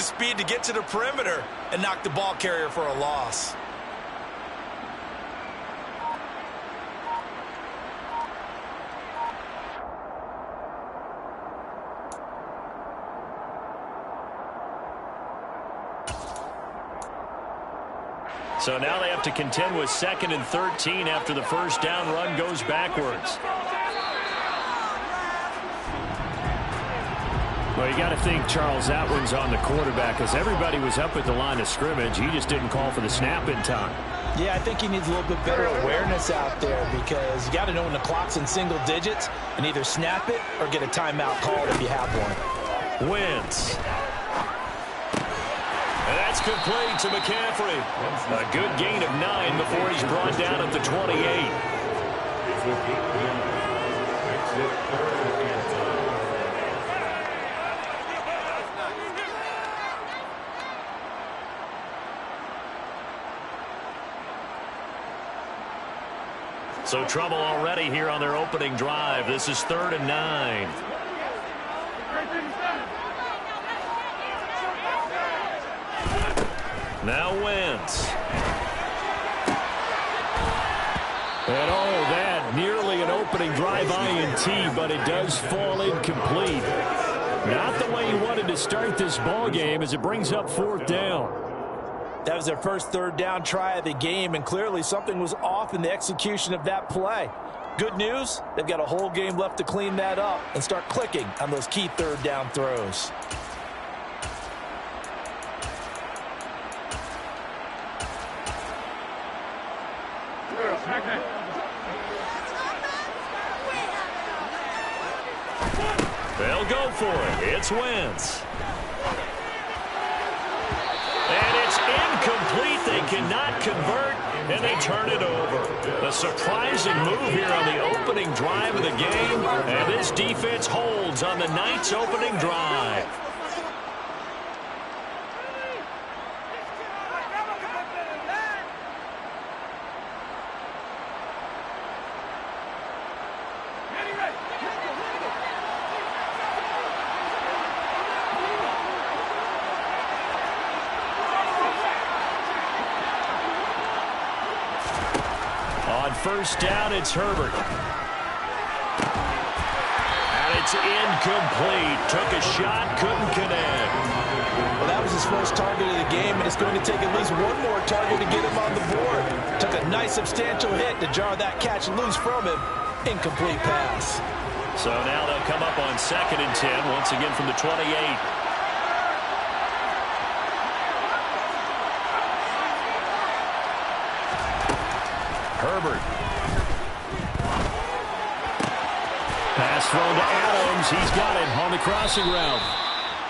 the speed to get to the perimeter and knock the ball carrier for a loss. So now they have to contend with 2nd and 13 after the first down run goes backwards. Well, you got to think, Charles, that one's on the quarterback as everybody was up at the line of scrimmage. He just didn't call for the snap in time. Yeah, I think he needs a little bit better awareness out there because you got to know when the clock's in single digits and either snap it or get a timeout called if you have one. Wentz. And that's complete to McCaffrey. A good gain of 9 before he's brought down at the 28. So trouble already here on their opening drive. This is 3rd and 9. Now Wentz. And that nearly an opening drive INT, but it does fall incomplete. Not the way he wanted to start this ball game as it brings up 4th down. That was their first 3rd down try of the game, and clearly something was off in the execution of that play. Good news, they've got a whole game left to clean that up and start clicking on those key 3rd down throws. They'll go for it. It's Wentz. And it's incomplete. They cannot convert, and they turn it over. A surprising move here on the opening drive of the game, and this defense holds on the Knights' opening drive. First down, it's Herbert. And it's incomplete. Took a shot, couldn't connect. Well, that was his first target of the game, and it's going to take at least one more target to get him on the board. Took a nice substantial hit to jar that catch loose from him. Incomplete pass. So now they'll come up on 2nd and 10, once again from the 28. Herbert. Pass thrown to Adams. He's got it on the crossing route.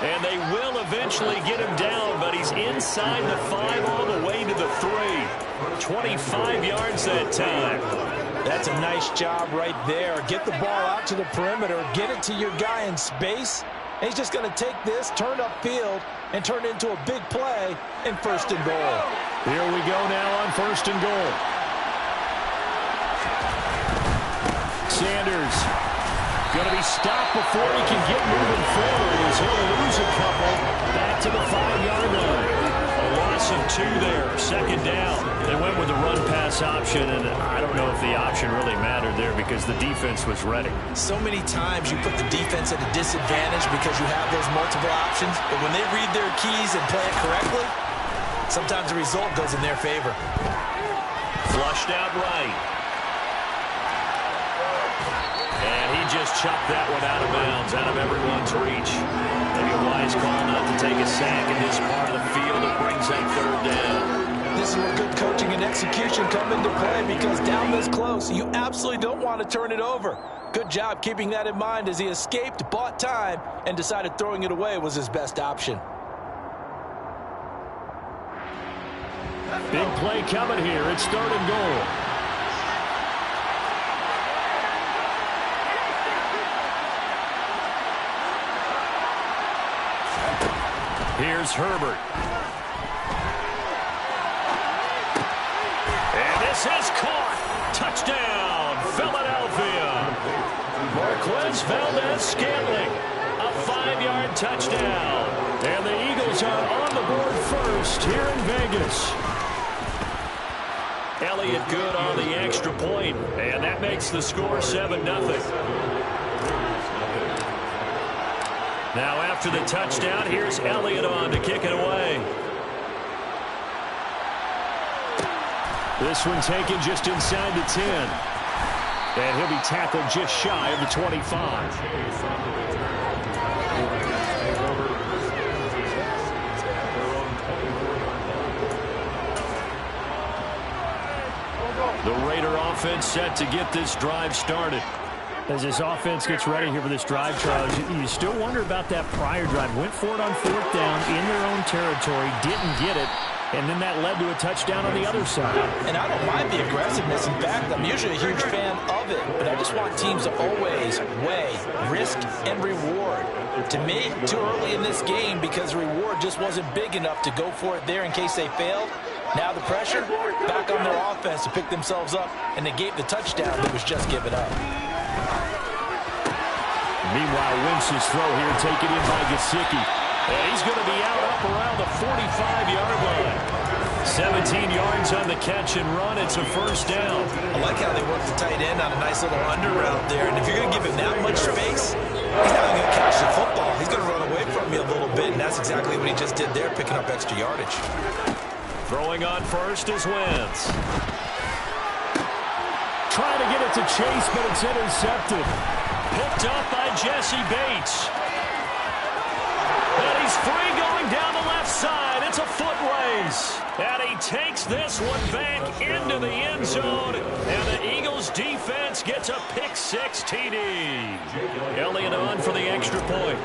And they will eventually get him down, but he's inside the 5 all the way to the 3. 25 yards that time. That's a nice job right there. Get the ball out to the perimeter, get it to your guy in space, and he's just going to take this, turn upfield, and turn it into a big play in 1st and goal. Here we go now on 1st and goal. Sanders going to be stopped before he can get moving forward as he'll lose a couple back to the 5-yard line. A loss of 2 there, 2nd down. They went with the run-pass option, and I don't know if the option really mattered there because the defense was ready. So many times you put the defense at a disadvantage because you have those multiple options, but when they read their keys and play it correctly, sometimes the result goes in their favor. Flushed out right. And he just chucked that one out of bounds, out of everyone's reach. Maybe a wise call not to take a sack in this part of the field that brings up 3rd down. This is where good coaching and execution come into play because down this close, you absolutely don't want to turn it over. Good job keeping that in mind as he escaped, bought time, and decided throwing it away was his best option. Big play coming here. It's 3rd and goal. Here's Herbert. And this is caught. Touchdown, Philadelphia. Marquez Valdez-Scantling. A 5-yard touchdown. And the Eagles are first here in Vegas. Elliott good on the extra point, and that makes the score 7-0. Now after the touchdown, here's Elliott on to kick it away. This one taken just inside the 10. And he'll be tackled just shy of the 25. The Raider offense set to get this drive started. As this offense gets ready here for this drive, Charles, you still wonder about that prior drive. Went for it on 4th down in their own territory, didn't get it, and then that led to a touchdown on the other side. And I don't mind the aggressiveness. In fact, I'm usually a huge fan of it, but I just want teams to always weigh risk and reward. To me, too early in this game because the reward just wasn't big enough to go for it there in case they failed. Now the pressure back on their offense to pick themselves up, and they gave the touchdown that was just given up. Meanwhile, Wentz's throw here taken in by Gesicki. And he's going to be up around the 45-yard line. 17 yards on the catch and run. It's a first down. I like how they work the tight end on a nice little under route there. And if you're going to give him that much space, he's not going to catch the football. He's going to run away from you a little bit, and that's exactly what he just did there, picking up extra yardage. Throwing on first is Wentz. Trying to get it to Chase, but it's intercepted. Picked up by Jesse Bates. And he's free going down the left side. It's a foot race. And he takes this one back into the end zone. And the Eagles defense gets a pick-6 TD. Elliott on for the extra point.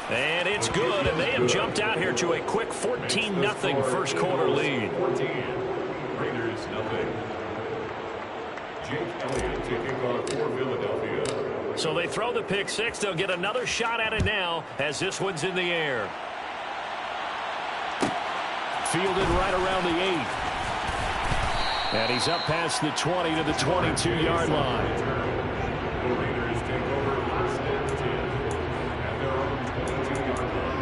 And it's good, and they have jumped out here to a quick 14-0 first quarter lead. 14, Raiders nothing. Jake Elliott taking off for Philadelphia. So they throw the pick-6. They'll get another shot at it now as this one's in the air. Fielded right around the 8. And he's up past the 20 to the 22-yard line. The Raiders take over first and 10 at their own 22-yard line.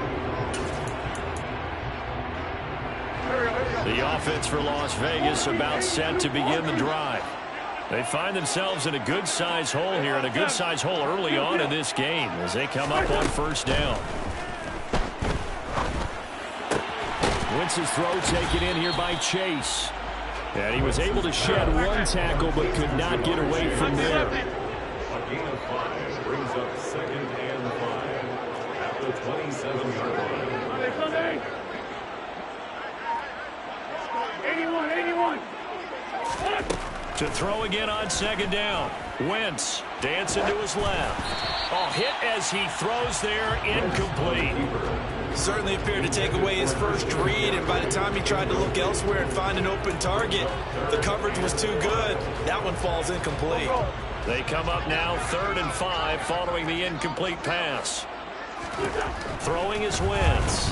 The offense for Las Vegas about set to begin the drive. They find themselves in a good-sized hole here, and a good-sized hole early on in this game as they come up on first down. Wentz's throw taken in here by Chase. And he was able to shed one tackle but could not get away from there. A gain of 5 brings up 2nd and 5 at the 27-yard line. 81. To throw again on 2nd down. Wentz dancing to his left. Oh, hit as he throws there, incomplete. Certainly appeared to take away his first read, and by the time he tried to look elsewhere and find an open target, the coverage was too good. That one falls incomplete. They come up now 3rd and 5 following the incomplete pass. Throwing is Wentz.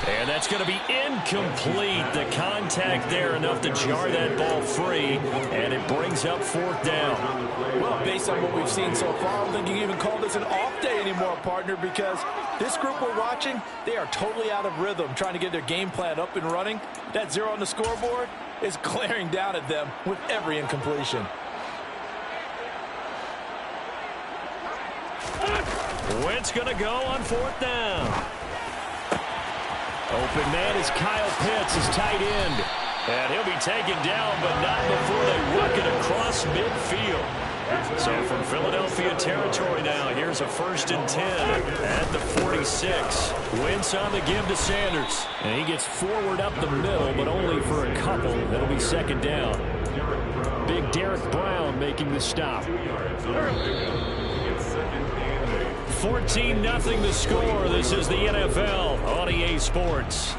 And that's going to be incomplete. The contact there enough to jar that ball free, and it brings up 4th down. Well, based on what we've seen so far, I don't think you can even call this an off day anymore, partner, because this group we're watching, they are totally out of rhythm, trying to get their game plan up and running. That 0 on the scoreboard is glaring down at them with every incompletion. Wentz going to go on 4th down. Open man is Kyle Pitts, his tight end. And he'll be taken down, but not before they work it across midfield. So from Philadelphia territory now, here's a 1st and 10 at the 46. Wentz on the give to Sanders. And he gets forward up the middle, but only for a couple. That'll be 2nd down. Big Derek Brown making the stop. 14-0 the score. This is the NFL on EA Sports.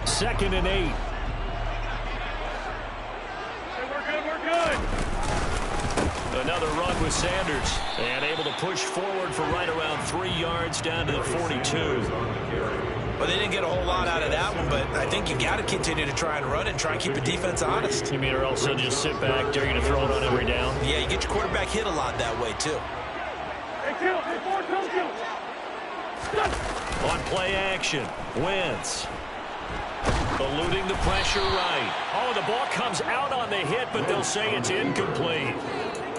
Second and 8. We're good. Another run with Sanders. And able to push forward for right around 3 yards down to the 42. Well, they didn't get a whole lot out of that one, but I think you got to continue to try and run and try and keep the defense honest. You mean or else they'll just sit back, dare you to throw it on every down? Yeah, you get your quarterback hit a lot that way, too. On play action, Wentz. Eluding the pressure right. Oh, the ball comes out on the hit, but they'll say it's incomplete.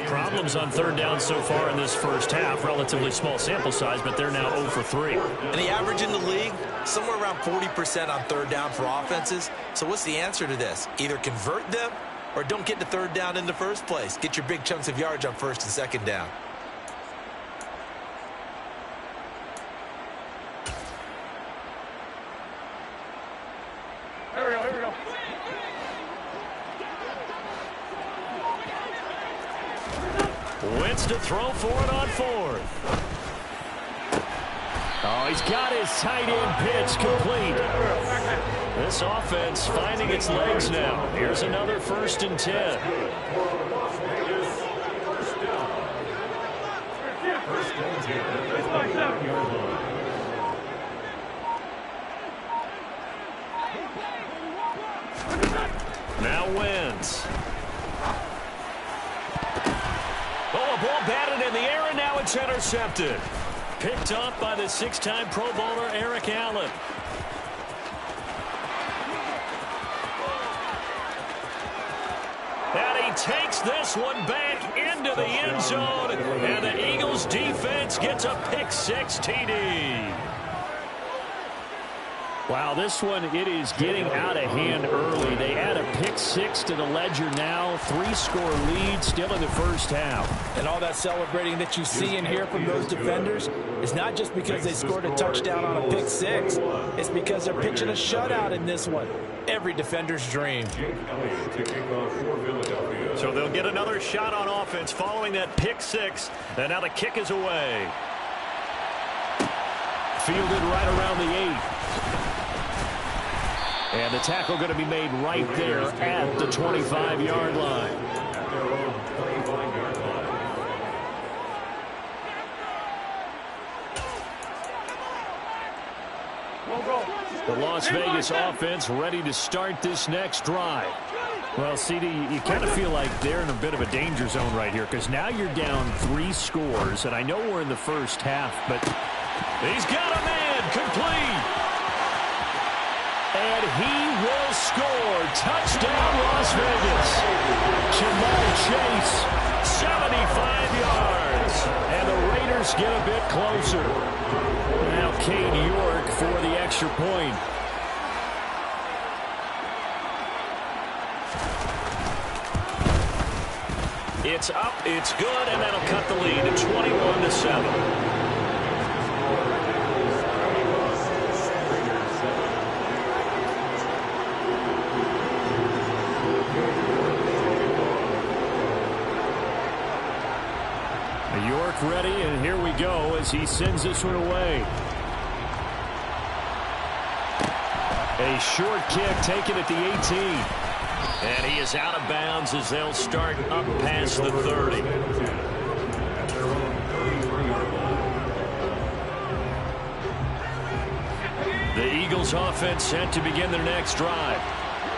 Problems on third down so far in this first half. Relatively small sample size, but they're now 0 for 3. And the average in the league, somewhere around 40% on third down for offenses. So what's the answer to this? Either convert them or don't get to third down in the first place. Get your big chunks of yards on first and second down. Here we go. Wentz to throw for it on 4th. Oh, he's got his tight end pitch complete. This offense finding its legs now. Here's another 1st and 10. Now Wentz. Oh, a ball batted in the air, and now it's intercepted. Picked up by the 6-time Pro Bowler Eric Allen. And he takes this one back into the end zone, and the Eagles defense gets a pick-6 TD. Wow, this one, it is getting out of hand early. They add a pick-6 to the ledger now. 3-score lead still in the first half. And all that celebrating that you see and hear from those defenders is not just because they scored a touchdown on a pick-6. It's because they're pitching a shutout in this one. Every defender's dream. So they'll get another shot on offense following that pick-6. And now the kick is away. Fielded right around the 8. And the tackle going to be made right there at the 25-yard line. The Las Vegas offense ready to start this next drive. Well, CD, you kind of feel like they're in a bit of a danger zone right here because now you're down 3 scores, and I know we're in the first half, but he's got a man complete. And he will score. Touchdown, Las Vegas. Jamal Chase, 75 yards. And the Raiders get a bit closer. Now Cade York for the extra point. It's up, it's good, and that'll cut the lead to 21-7. York ready, and here we go as he sends this one away. A short kick taken at the 18. And he is out of bounds as they'll start up past the 30. The Eagles offense set to begin their next drive.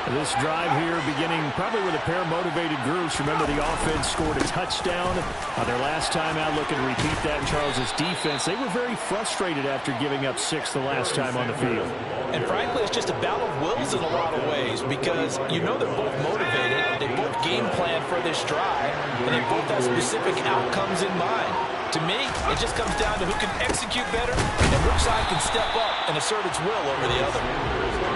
This drive here beginning probably with a pair of motivated groups. Remember, the offense scored a touchdown on their last time out. Looking to repeat that in Charles's defense. They were very frustrated after giving up 6 the last time on the field. And frankly, it's just a battle of wills in a lot of ways because you know they're both motivated. They both game plan for this drive, and they both have specific outcomes in mind. To me, it just comes down to who can execute better and which side can step up and assert its will over the other.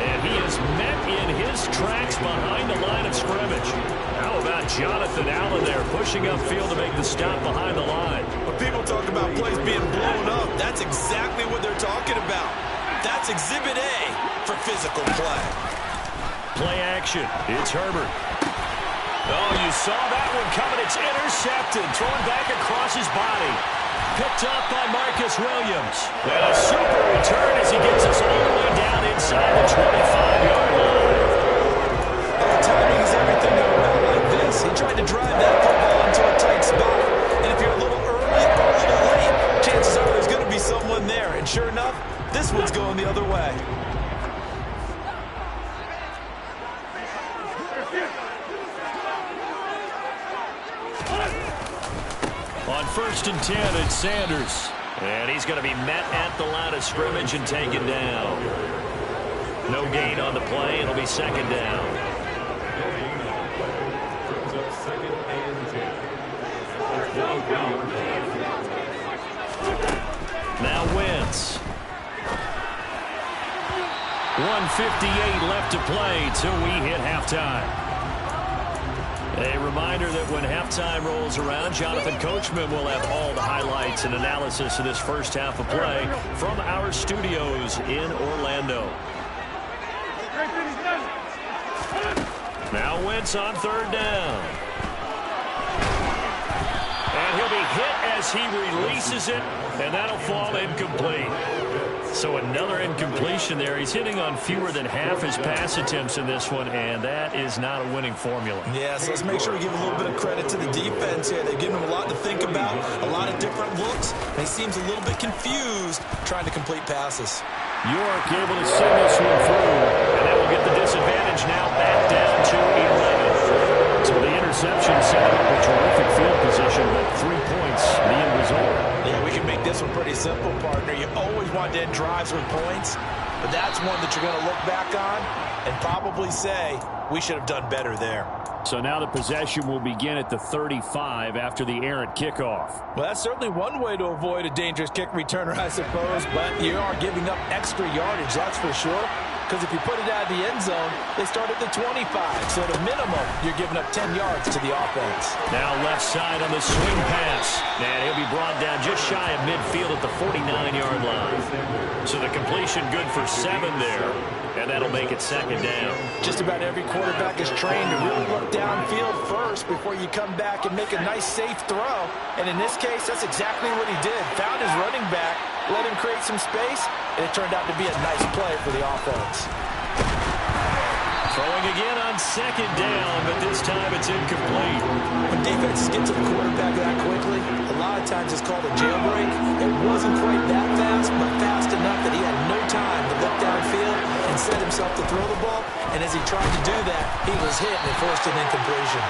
And he is met in his tracks behind the line of scrimmage. How about Jonathan Allen there pushing upfield to make the stop behind the line? When people talk about plays being blown up, that's exactly what they're talking about. That's Exhibit A for physical play. Play action. It's Herbert. Oh, you saw that one coming. It's intercepted. Thrown back across his body. Picked up by Marcus Williams. And a super return as he gets us all the way down inside the 25-yard line. Timing is everything in a run like this. He tried to drive that football into a tight spot. sure enough, this one's going the other way. On 1st and 10, it's Sanders. And he's going to be met at the line of scrimmage and taken down. No gain on the play. It'll be 2nd down. Brings up 2nd and 10. Now Wentz. 1:58 left to play till we hit halftime. A reminder that when halftime rolls around, Jonathan Coachman will have all the highlights and analysis of this first half of play from our studios in Orlando. Now Wentz on 3rd down. And he'll be hit as he releases it, and that'll fall incomplete. So another incompletion there. He's hitting on fewer than half his pass attempts in this one, and that is not a winning formula. Yeah, so let's make sure we give a little bit of credit to the defense here. They've given him a lot to think about, a lot of different looks, and he seems a little bit confused trying to complete passes. York able to send this one through, and that will get the disadvantage now back down to 11. So the interception set up a terrific field position, but 3 points, the end result. Yeah, we can make this one pretty simple, partner. You always want to end drives with points, but that's one that you're going to look back on and probably say, we should have done better there. So now the possession will begin at the 35 after the errant kickoff. Well, that's certainly one way to avoid a dangerous kick returner, I suppose, but you are giving up extra yardage, that's for sure. Because if you put it out of the end zone, they start at the 25. So at a minimum, you're giving up 10 yards to the offense. Now left side on the swing pass. And he'll be brought down just shy of midfield at the 49-yard line. So the completion good for 7 there. And that'll make it 2nd down. Just about every quarterback is trained to really look downfield first before you come back and make a nice, safe throw. And in this case, that's exactly what he did. Found his running back, let him create some space, and it turned out to be a nice play for the offense. Throwing again on 2nd down, but this time it's incomplete. When defenses get to the quarterback that quickly, a lot of times it's called a jailbreak. It wasn't quite that fast, but fast enough that he had no time to look downfield and set himself to throw the ball. And as he tried to do that, he was hit and forced an incompletion.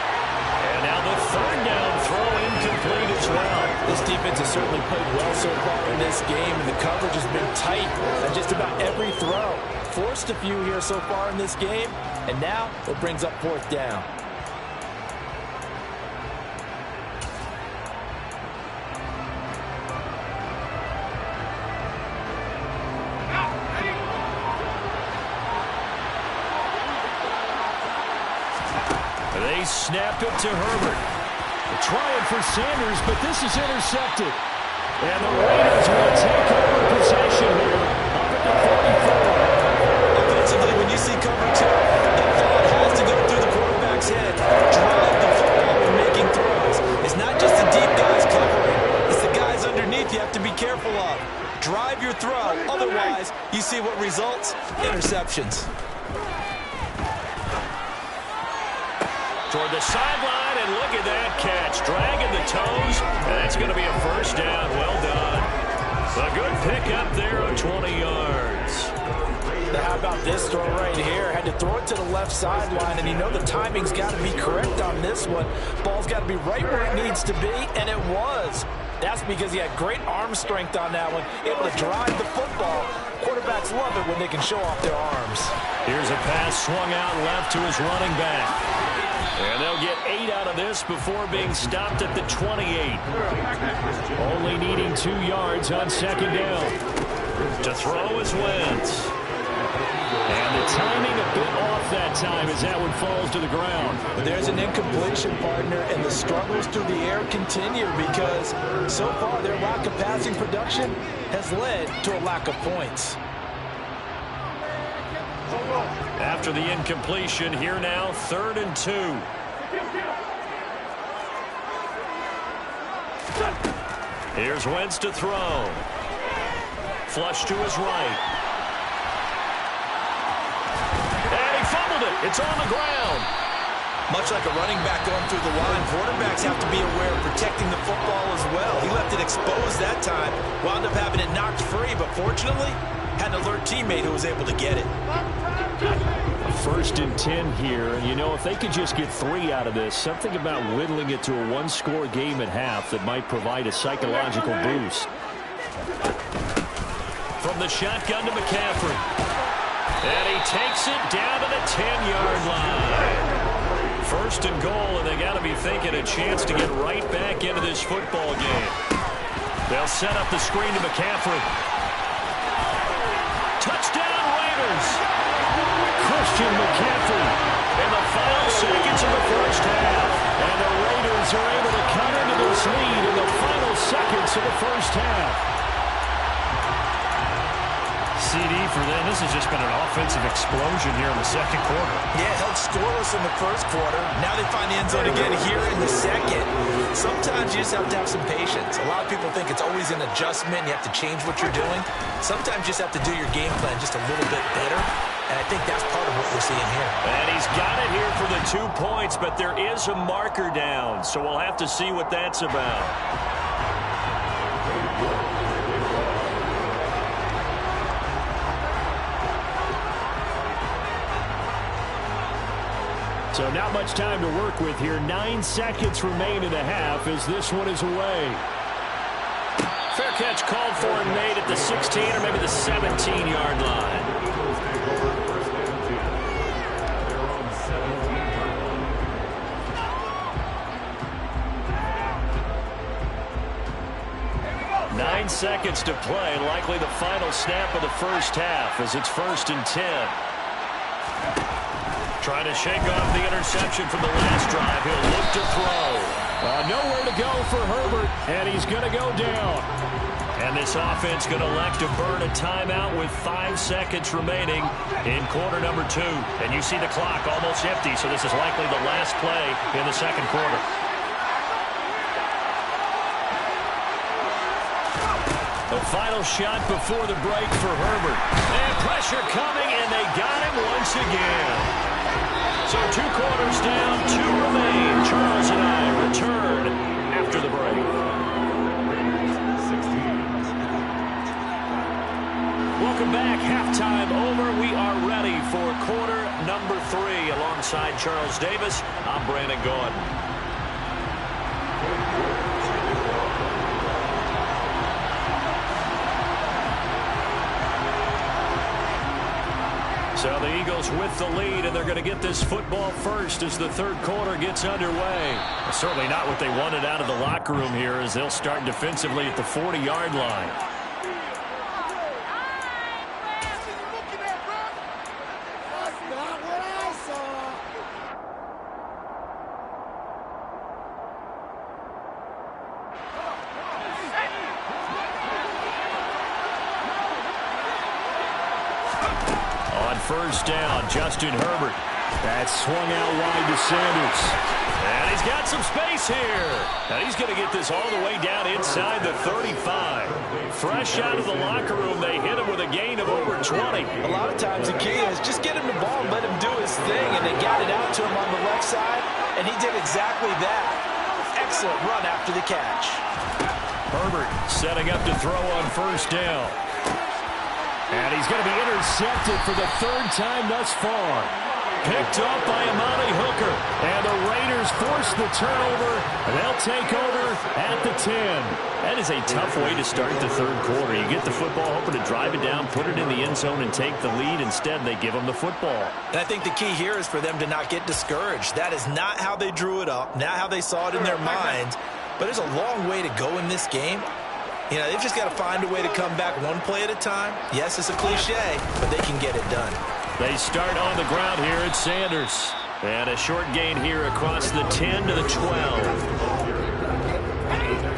And now the 3rd down throw incomplete as well. This defense has certainly played well so far in this game, and the coverage has been tight on just about every throw. Forced a few here so far in this game, and now it brings up 4th down. They snap it to Herbert. Trying for Sanders, but this is intercepted. And the Raiders will take over possession here up at the 44. Offensively, when you see cover 2, the thought has to go through the quarterback's head. Drive the football when making throws. It's not just the deep guys covering. It's the guys underneath you have to be careful of. Drive your throw. Otherwise, you see what results? Interceptions. Toward the sideline, and look at that catch. Dragging the toes, and that's going to be a 1st down. Well done. A good pickup there on 20 yards. Now how about this throw right here? Had to throw it to the left sideline, and you know the timing's got to be correct on this one. Ball's got to be right where it needs to be, and it was. That's because he had great arm strength on that one, able to drive the football. Quarterbacks love it when they can show off their arms. Here's a pass swung out left to his running back. And they'll get 8 out of this before being stopped at the 28. Only needing 2 yards on 2nd down. To throw is Wentz. And the timing a bit off that time as that one falls to the ground. But there's an incompletion, partner, and the struggles through the air continue because so far their lack of passing production has led to a lack of points. After the incompletion, here now, 3rd and 2. Here's Wentz to throw. Flush to his right. And he fumbled it. It's on the ground. Much like a running back going through the line, quarterbacks have to be aware of protecting the football as well. He left it exposed that time, wound up having it knocked free, but fortunately, had an alert teammate who was able to get it. 1st and 10 here, and you know, if they could just get 3 out of this, something about whittling it to a one-score game at half that might provide a psychological boost. From the shotgun to McCaffrey. And he takes it down to the 10-yard line. 1st and goal, and they got to be thinking a chance to get right back into this football game. They'll set up the screen to McCaffrey. Touchdown, Raiders! Christian McCaffrey in the final seconds of the first half. And the Raiders are able to cut into this lead in the final seconds of the first half. CD for them. This has just been an offensive explosion here in the second quarter. Yeah, held scoreless in the first quarter. Now they find the end zone again here in the second. Sometimes you just have to have some patience. A lot of people think it's always an adjustment. You have to change what you're doing. Sometimes you just have to do your game plan just a little bit better. And I think that's part of what we're seeing here. And he's got it here for the 2 points, but there is a marker down. So we'll have to see what that's about. So not much time to work with here. 9 seconds remain in the half as this one is away. Fair catch called for and made at the 16 or maybe the 17-yard line. Nine seconds to play, likely the final snap of the first half as it's 1st and 10. Trying to shake off the interception from the last drive. He'll look to throw. Nowhere to go for Herbert, and he's going to go down. And this offense going to elect to burn a timeout with 5 seconds remaining in quarter number 2. And you see the clock almost empty, so this is likely the last play in the second quarter. The final shot before the break for Herbert. And pressure coming, and they got him once again. So 2 quarters down, 2 remain. Charles and I return after the break. Welcome back. Halftime over. We are ready for quarter number 3. Alongside Charles Davis, I'm Brandon Gaudin. So the Eagles with the lead, and they're going to get this football first as the third quarter gets underway. Certainly not what they wanted out of the locker room here as they'll start defensively at the 40-yard line. First down, Justin Herbert. That swung out wide to Sanders. And he's got some space here. And he's going to get this all the way down inside the 35. Fresh out of the locker room, they hit him with a gain of over 20. A lot of times the key is just get him the ball and let him do his thing. And they got it out to him on the left side, and he did exactly that. Excellent run after the catch. Herbert setting up to throw on first down. And he's going to be intercepted for the 3rd time thus far. Picked up by Amani Hooker. And the Raiders force the turnover. And they'll take over at the 10. That is a tough way to start the third quarter. You get the football, hoping to drive it down, put it in the end zone, and take the lead. Instead, they give them the football. And I think the key here is for them to not get discouraged. That is not how they drew it up, not how they saw it in their minds. But there's a long way to go in this game. You know, they've just got to find a way to come back one play at a time. Yes, it's a cliche, but they can get it done. They start on the ground here at Sanders. And a short gain here across the 10 to the 12.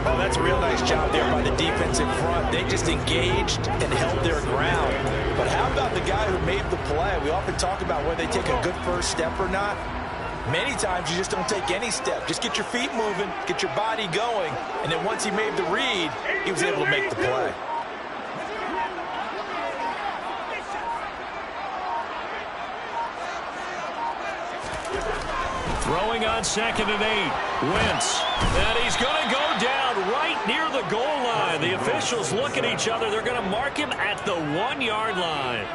Oh, that's a real nice job there by the defense in front. They just engaged and held their ground. But how about the guy who made the play? We often talk about whether they take a good first step or not. Many times you just don't take any step. Just get your feet moving, get your body going, and then once he made the read, he was able to make the play. Throwing throwing on 2nd and 8. Wentz. And he's going to go down right near the goal line. The officials look at each other. They're going to mark him at the 1-yard line.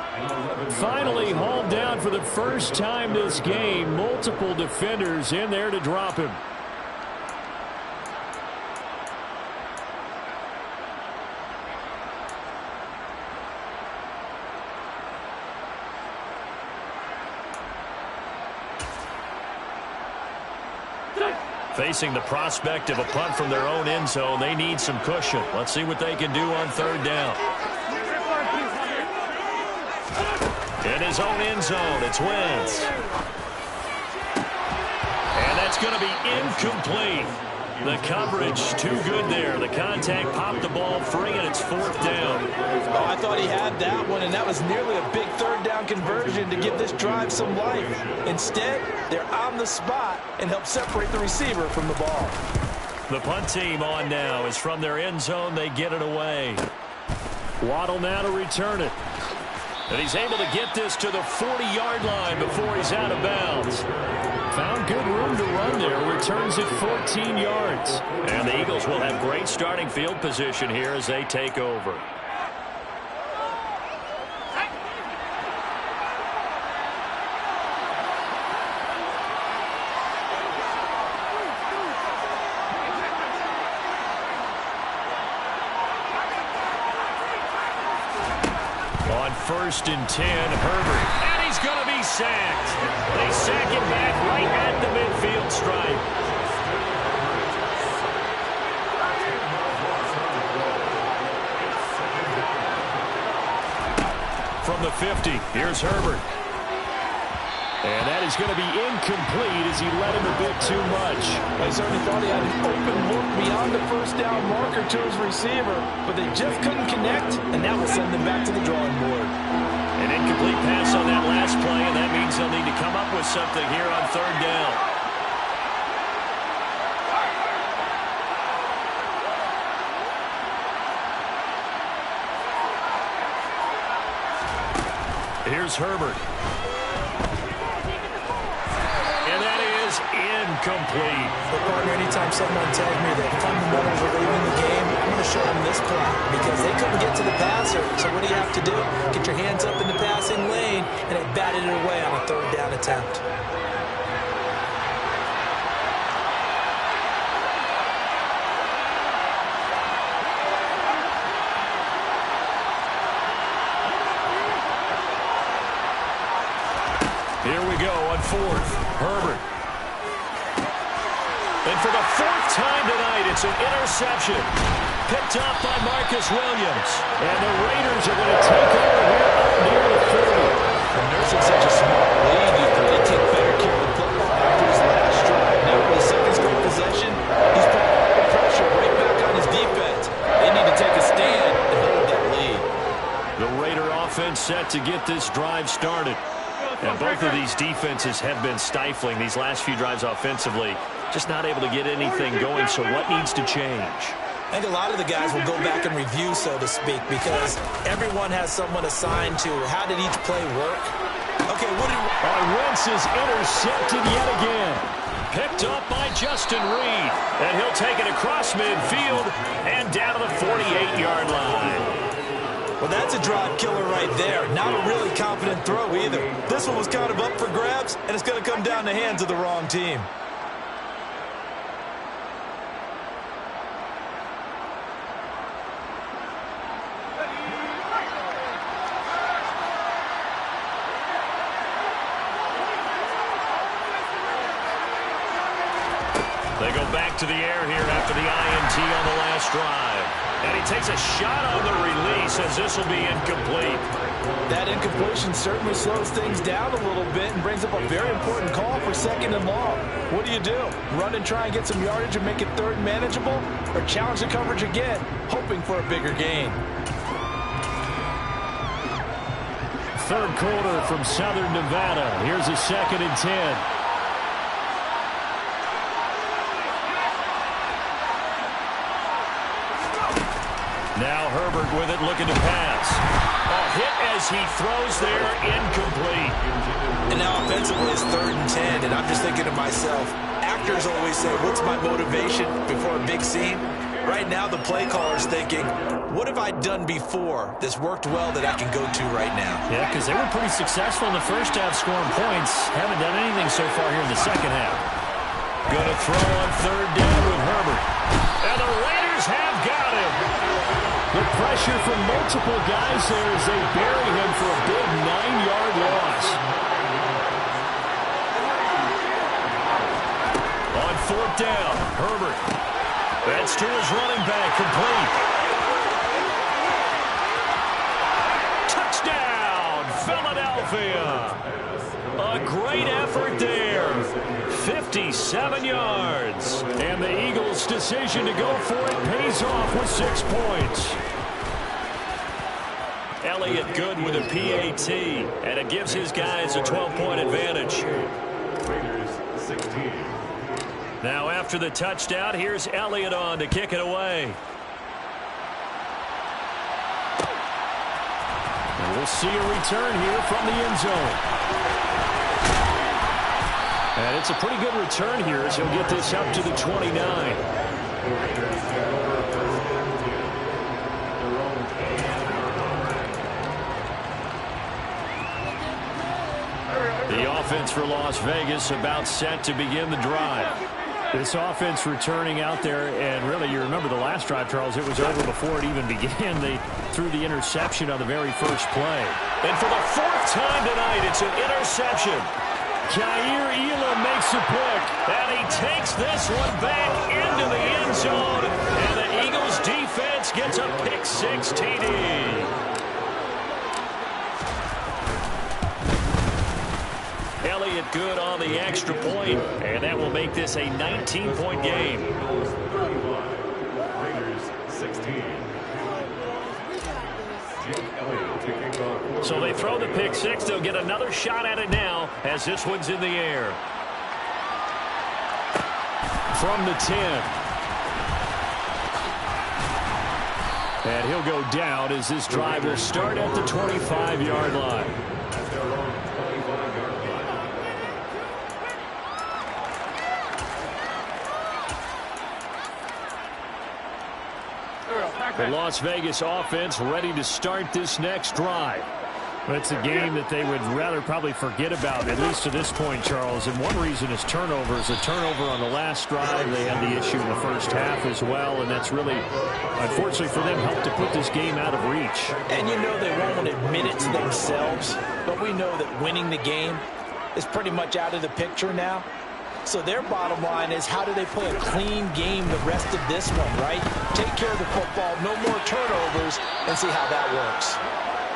Finally hauled down for the first time this game. Multiple defenders in there to drop him. Facing the prospect of a punt from their own end zone, they need some cushion. Let's see what they can do on 3rd down. In his own end zone, it's Wentz. And that's going to be incomplete. The coverage too good there. The contact popped the ball free, and it's 4th down. Oh, I thought he had that one, and that was nearly a big 3rd down conversion to give this drive some life. Instead, they're on the spot and help separate the receiver from the ball. The punt team on now is from their end zone. They get it away. Waddle now to return it. And he's able to get this to the 40-yard line before he's out of bounds. Found good room to run there. Returns it 14 yards. And the Eagles will have great starting field position here as they take over. On 1st and 10, Herbert. And he's going to be sacked. They sack him back right at the midfield stripe. From the 50, here's Herbert. And that is going to be incomplete as he led him a bit too much. I certainly thought he had an open look beyond the 1st down marker to his receiver, but they just couldn't connect, and that will send them back to the drawing board. An incomplete pass on that last play, and that means they'll need to come up with something here on 3rd down. Here's Herbert. And that is incomplete. But partner, anytime someone tells me that fundamentals are leaving the game, I'm going to show them this play because they couldn't get to the passer. So what do you have to do? Get your hands up in the passing lane, and they batted it away on a 3rd down attempt. Here we go on 4th. Herbert. And for the 4th time tonight, it's an interception. Picked up by Marcus Williams. And the Raiders are going to take over here up near the 30. When nursing such a small lead, you think they take better care of the football after his last drive. Now with his 2nd straight possession, he's putting all the pressure right back on his defense. They need to take a stand and hold that lead. The Raider offense set to get this drive started. And both of these defenses have been stifling these last few drives offensively. Just not able to get anything going, so what needs to change? I think a lot of the guys will go back and review, so to speak, because everyone has someone assigned to how did each play work. Okay, what did... Wentz is intercepted yet again. Picked up by Justin Reed. And he'll take it across midfield and down to the 48-yard line. Well, that's a drive killer right there. Not a really confident throw either. This one was kind of up for grabs, and it's going to come down the hands of the wrong team. They go back to the air here after the INT on the last drive. And he takes a shot on the release as this will be incomplete. That incompletion certainly slows things down a little bit and brings up a very important call for 2nd and long. What do you do? Run and try and get some yardage and make it 3rd manageable? Or challenge the coverage again, hoping for a bigger gain? 3rd quarter from Southern Nevada. Here's a 2nd and 10. Now Herbert with it, looking to pass. A hit as as he throws there, incomplete. And now offensively it's 3rd and 10, and I'm just thinking to myself, actors always say, what's my motivation before a big scene? Right now the play caller's thinking, what have I done before that's worked well that I can go to right now? Yeah, because they were pretty successful in the first half scoring points. Haven't done anything so far here in the second half. Going to throw on 3rd down with Herbert. And the Raiders have got him. The pressure from multiple guys there as they bury him for a big 9-yard loss. On 4th down, Herbert. That's to his running back, complete. Touchdown, Philadelphia. A great effort there. 57 yards. And the Eagles' decision to go for it pays off with 6 points. Elliott good with a PAT, and it gives his guys a 12-point advantage. Raiders 16. Now after the touchdown, here's Elliott on to kick it away. And we'll see a return here from the end zone. And it's a pretty good return here as he'll get this up to the 29. The offense for Las Vegas about set to begin the drive. This offense returning out there, and really you remember the last drive, Charles, it was over before it even began. They threw the interception on the very first play. And for the 4th time tonight, it's an interception. Jair Elam makes a pick, and he takes this one back into the end zone, and the Eagles defense gets a pick-6 TD. Elliott good on the extra point, and that will make this a 19-point game. Eagles 35. Raiders 16. Jake Elliott taking off. So they throw the pick-6. They'll get another shot at it now as this one's in the air. From the 10. And he'll go down as this drive will start at the 25-yard line. At their own 25-yard line. The Las Vegas offense ready to start this next drive. It's a game that they would rather probably forget about, at least to this point, Charles. And one reason is turnovers. A turnover on the last drive. They had the issue in the first half as well, and that's really, unfortunately for them, helped to put this game out of reach. And you know they won't admit it to themselves, but we know that winning the game is pretty much out of the picture now. So their bottom line is, how do they play a clean game the rest of this one, right? Take care of the football, no more turnovers, and see how that works.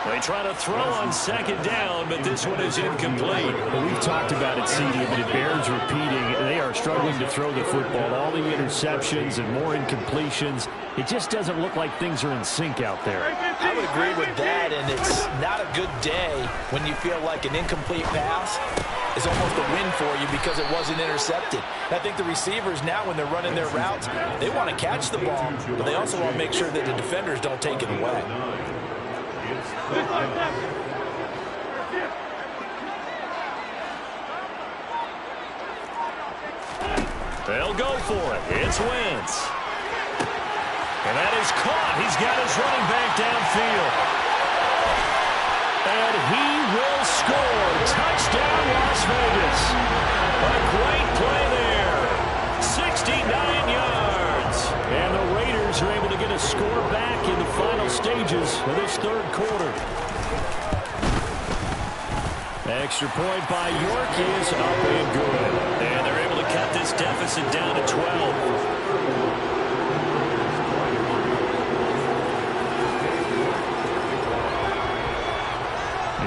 They try to throw on 2nd down, but this one is incomplete. Well, we've talked about it, CD, but it bears repeating. They are struggling to throw the football. All the interceptions and more incompletions. It just doesn't look like things are in sync out there. I would agree with that, and it's not a good day when you feel like an incomplete pass is almost a win for you because it wasn't intercepted. I think the receivers now, when they're running their routes, they want to catch the ball, but they also want to make sure that the defenders don't take it away. They'll go for it. It's Wentz. And that is caught. He's got his running back downfield. And he will score. Touchdown, Las Vegas. A great play there. 69 yards. And the Raiders are able to get a score back in the final stages of this 3rd quarter. Extra point by York is up and good. And they're able to cut this deficit down to 12.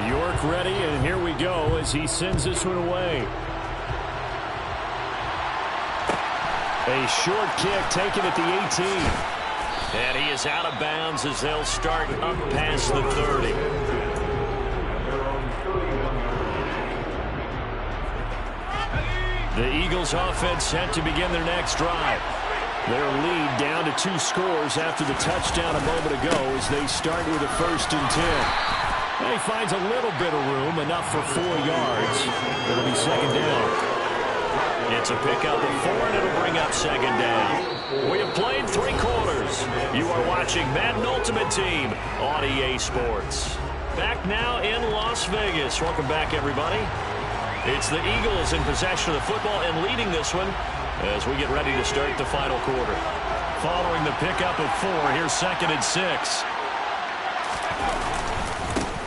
York ready, and here we go as he sends this one away. A short kick taken at the 18. And he is out of bounds as they'll start up past the 30. The Eagles offense set to begin their next drive. Their lead down to 2 scores after the touchdown a moment ago as they start with a 1st and 10. He finds a little bit of room, enough for 4 yards. It'll be second down. It's a pickup of 4, and it'll bring up second down. We have played 3 quarters. You are watching Madden Ultimate Team on EA Sports. Back now in Las Vegas. Welcome back, everybody. It's the Eagles in possession of the football and leading this one as we get ready to start the final quarter. Following the pickup of 4, here's second and 6.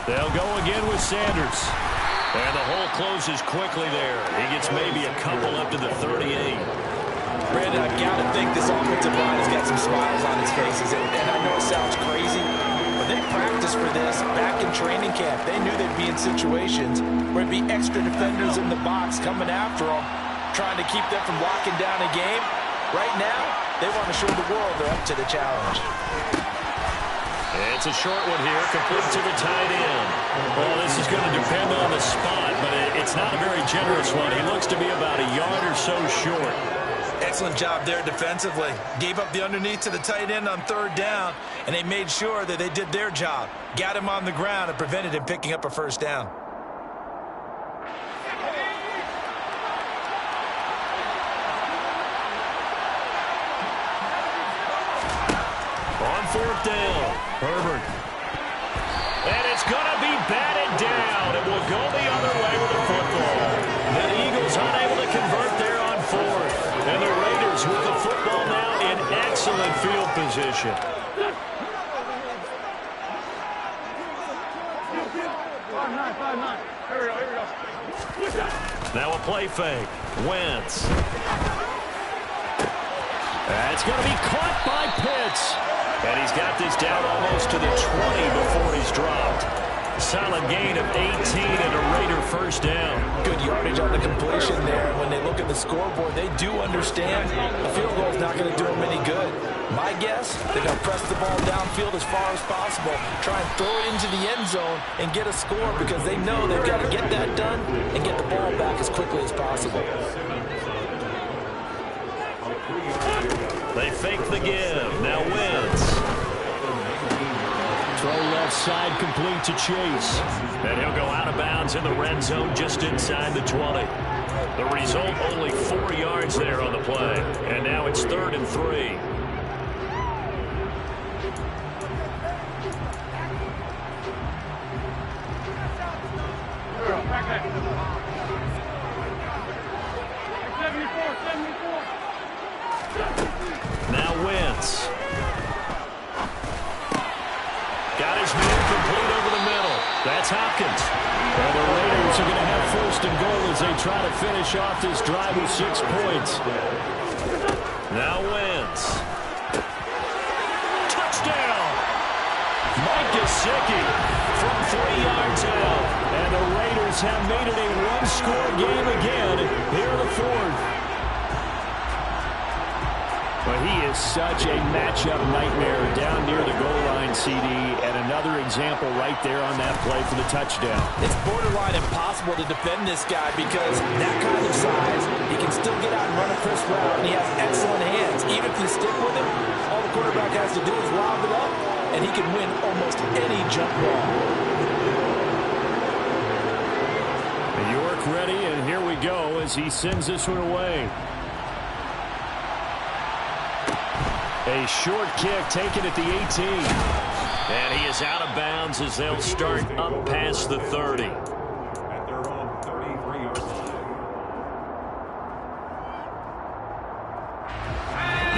They'll go again with Sanders. And the hole closes quickly there. He gets maybe a couple up to the 38. Brandon, I've got to think this offensive line has got some smiles on its faces. And I know it sounds crazy, but they practiced for this back in training camp. They knew they'd be in situations where it'd be extra defenders in the box coming after them, trying to keep them from locking down a game. Right now, they want to show the world they're up to the challenge. It's a short one here, complete to the tight end. Well, this is going to depend on the spot, but it's not a very generous one. He looks to be about a yard or so short. Excellent job there defensively. Gave up the underneath to the tight end on 3rd down, and they made sure that they did their job. Got him on the ground and prevented him picking up a 1st down. On 4th down, Herbert. And it's going to be batted down. It will go the other way with the football. The Eagles unable to convert there on 4th. And the Raiders with the football now in excellent field position. Now a play fake. Wentz. That's going to be caught by Pitts. And he's got this down almost to the 20 before he's dropped. Solid gain of 18 and a Raider 1st down. Good yardage on the completion there. When they look at the scoreboard, they do understand a field goal is not going to do them any good. My guess, they're going to press the ball downfield as far as possible, try and throw it into the end zone and get a score because they know they've got to get that done and get the ball back as quickly as possible. They fake the give. Now Wentz. Throw left side complete to Chase. And he'll go out of bounds in the red zone just inside the 20. The result, only 4 yards there on the play. And now it's 3rd and 3. Now Wentz. Got his man complete over the middle. That's Hopkins. And the Raiders are going to have 1st and goal as they try to finish off this drive with 6 points. Now Wentz. Touchdown! Mike Gesicki from 3 yards out. And the Raiders have made it a 1-score game again here in the 4th. But he is such a matchup nightmare down near the goal line, CD, and another example right there on that play for the touchdown. It's borderline impossible to defend this guy because that kind of size, he can still get out and run a crisp route, and he has excellent hands. Even if you stick with him, all the quarterback has to do is lob it up, and he can win almost any jump ball. York ready, and here we go as he sends this one away. A short kick taken at the 18. And he is out of bounds as they'll start up past the 30. At their own 33-yard line.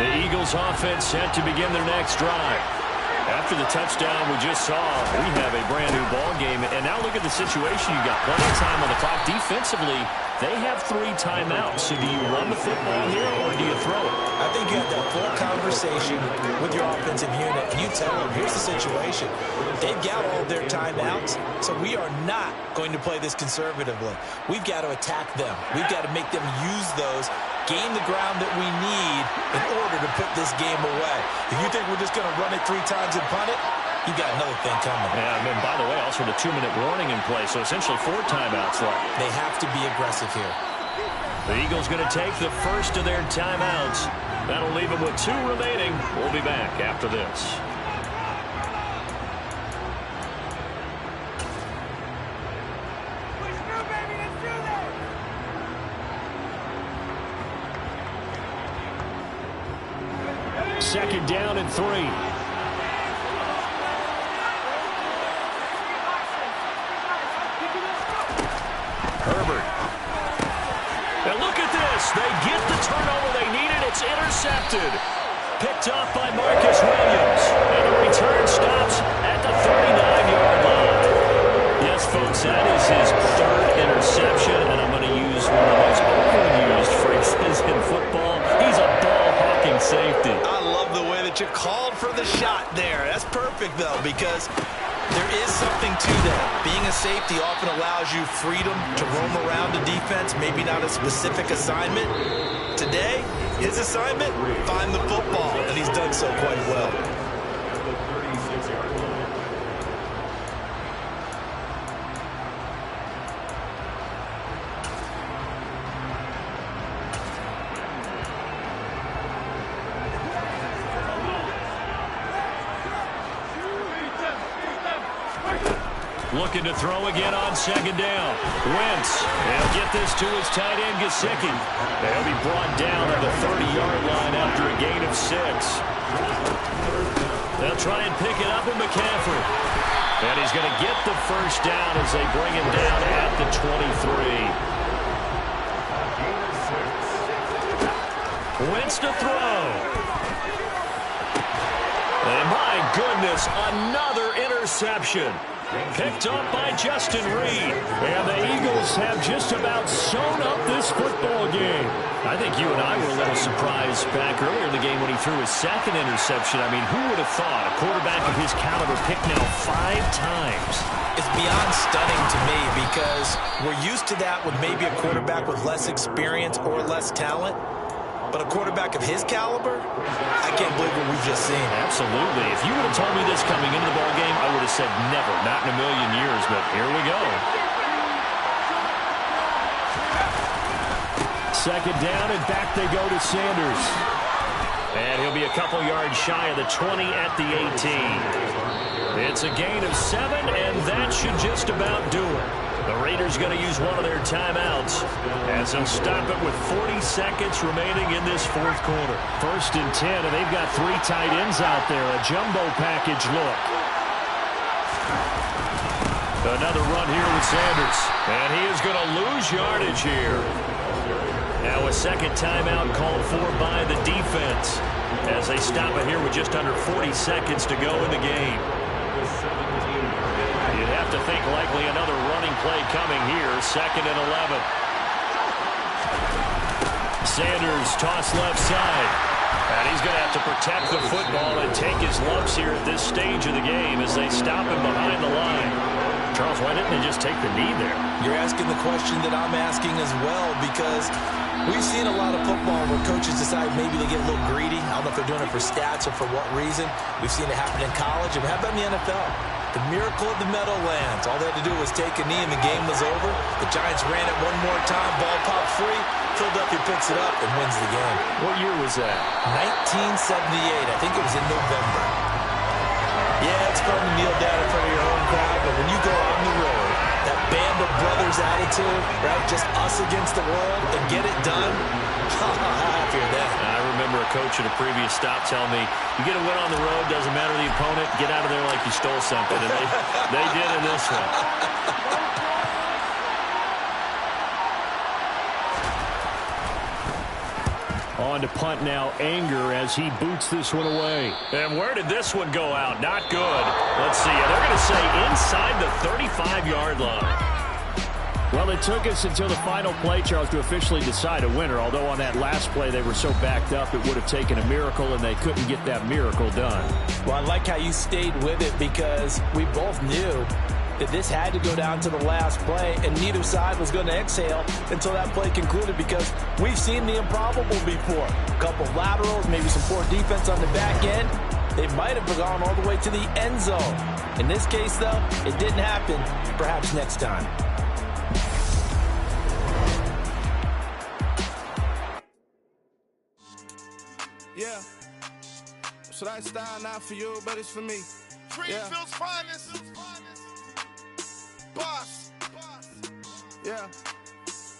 The Eagles offense set to begin their next drive. After the touchdown we just saw, we have a brand new ball game. And now look at the situation. You got plenty of time on the clock. Defensively, they have 3 timeouts. So do you run the football here or do you throw it? I think you have that full conversation with your offensive unit. You tell them, here's the situation. They've got all their timeouts, so we are not going to play this conservatively. We've got to attack them. We've got to make them use those, gain the ground that we need in order to put this game away. If you think we're just going to run it 3 times and punt it, you got another thing coming. Yeah, and by the way, also the 2-minute warning in play, so essentially 4 timeouts left. They have to be aggressive here. The Eagles going to take the first of their timeouts. That'll leave them with 2 remaining. We'll be back after this. second down and 3. Herbert. And look at this. They get the turnover they needed. It's intercepted. Picked off by Marcus Williams. And the return stops at the 39-yard line. Yes, folks, that is his third interception. And I'm going to use one of the most overused phrases in football. He's a ball-hawking safety. I love the way that you called for the shot there. That's perfect, though, because there is something to that. Being a safety often allows you freedom to roam around the defense, maybe not a specific assignment. Today, his assignment, find the football, and he's done so quite well. At the 36-yard line. Looking to throw again on second down. Wentz. They'll get this to his tight end, Gesicki. They'll be brought down at the 30-yard line after a gain of 6. They'll try and pick it up with McCaffrey. And he's going to get the first down as they bring him down at the 23. Wentz to throw. And my goodness, another interception. Picked up by Justin Reed. And the Eagles have just about sewn up this football game. I think you and I were a little surprised back earlier in the game when he threw his second interception. I mean, who would have thought a quarterback of his caliber picked now 5 times? It's beyond stunning to me because we're used to that with maybe a quarterback with less experience or less talent. But a quarterback of his caliber, I can't believe what we've just seen. Absolutely. If you would have told me this coming into the ballgame, I would have said never, not in a million years, but here we go. Second down, and back they go to Sanders. And he'll be a couple yards shy of the 20 at the 18. It's a gain of 7, and that should just about do it. The Raiders going to use one of their timeouts as they'll stop it with 40 seconds remaining in this fourth quarter. 1st and 10, and they've got 3 tight ends out there. A jumbo package look. Another run here with Sanders. And he is going to lose yardage here. Now a second timeout called for by the defense as they stop it here with just under 40 seconds to go in the game. You'd have to think likely another running play coming here. 2nd and 11. Sanders toss left side. And he's going to have to protect the football and take his lumps here at this stage of the game as they stop him behind the line. Charles, why didn't they just take the knee there? You're asking the question that I'm asking as well because we've seen a lot of football where coaches decide maybe they get a little greedy. I don't know if they're doing it for stats or for what reason. We've seen it happen in college. And how about in the NFL? The miracle of the Meadowlands. All they had to do was take a knee and the game was over. The Giants ran it one more time. Ball popped free. Philadelphia picks it up and wins the game. What year was that? 1978. I think it was in November. Yeah, it's fun to kneel down in front of your home crowd, but when you go on the road, that band of brothers attitude, right? Just us against the world and get it done. How happy are that? I remember a coach at a previous stop telling me, you get a win on the road, doesn't matter the opponent, get out of there like you stole something. And they did in this one. On to punt now, Anger as he boots this one away. And where did this one go out? Not good. Let's see. They're going to say inside the 35-yard line. Well, it took us until the final play, Charles, to officially decide a winner. Although on that last play they were so backed up it would have taken a miracle, and they couldn't get that miracle done. Well, I like how you stayed with it because we both knew that this had to go down to the last play, and neither side was going to exhale until that play concluded because we've seen the improbable before. A couple of laterals, maybe some poor defense on the back end. They might have gone all the way to the end zone. In this case, though, it didn't happen. Perhaps next time. Yeah. So that style not for you, but it's for me. Greenfield's finest. Boss. Yeah.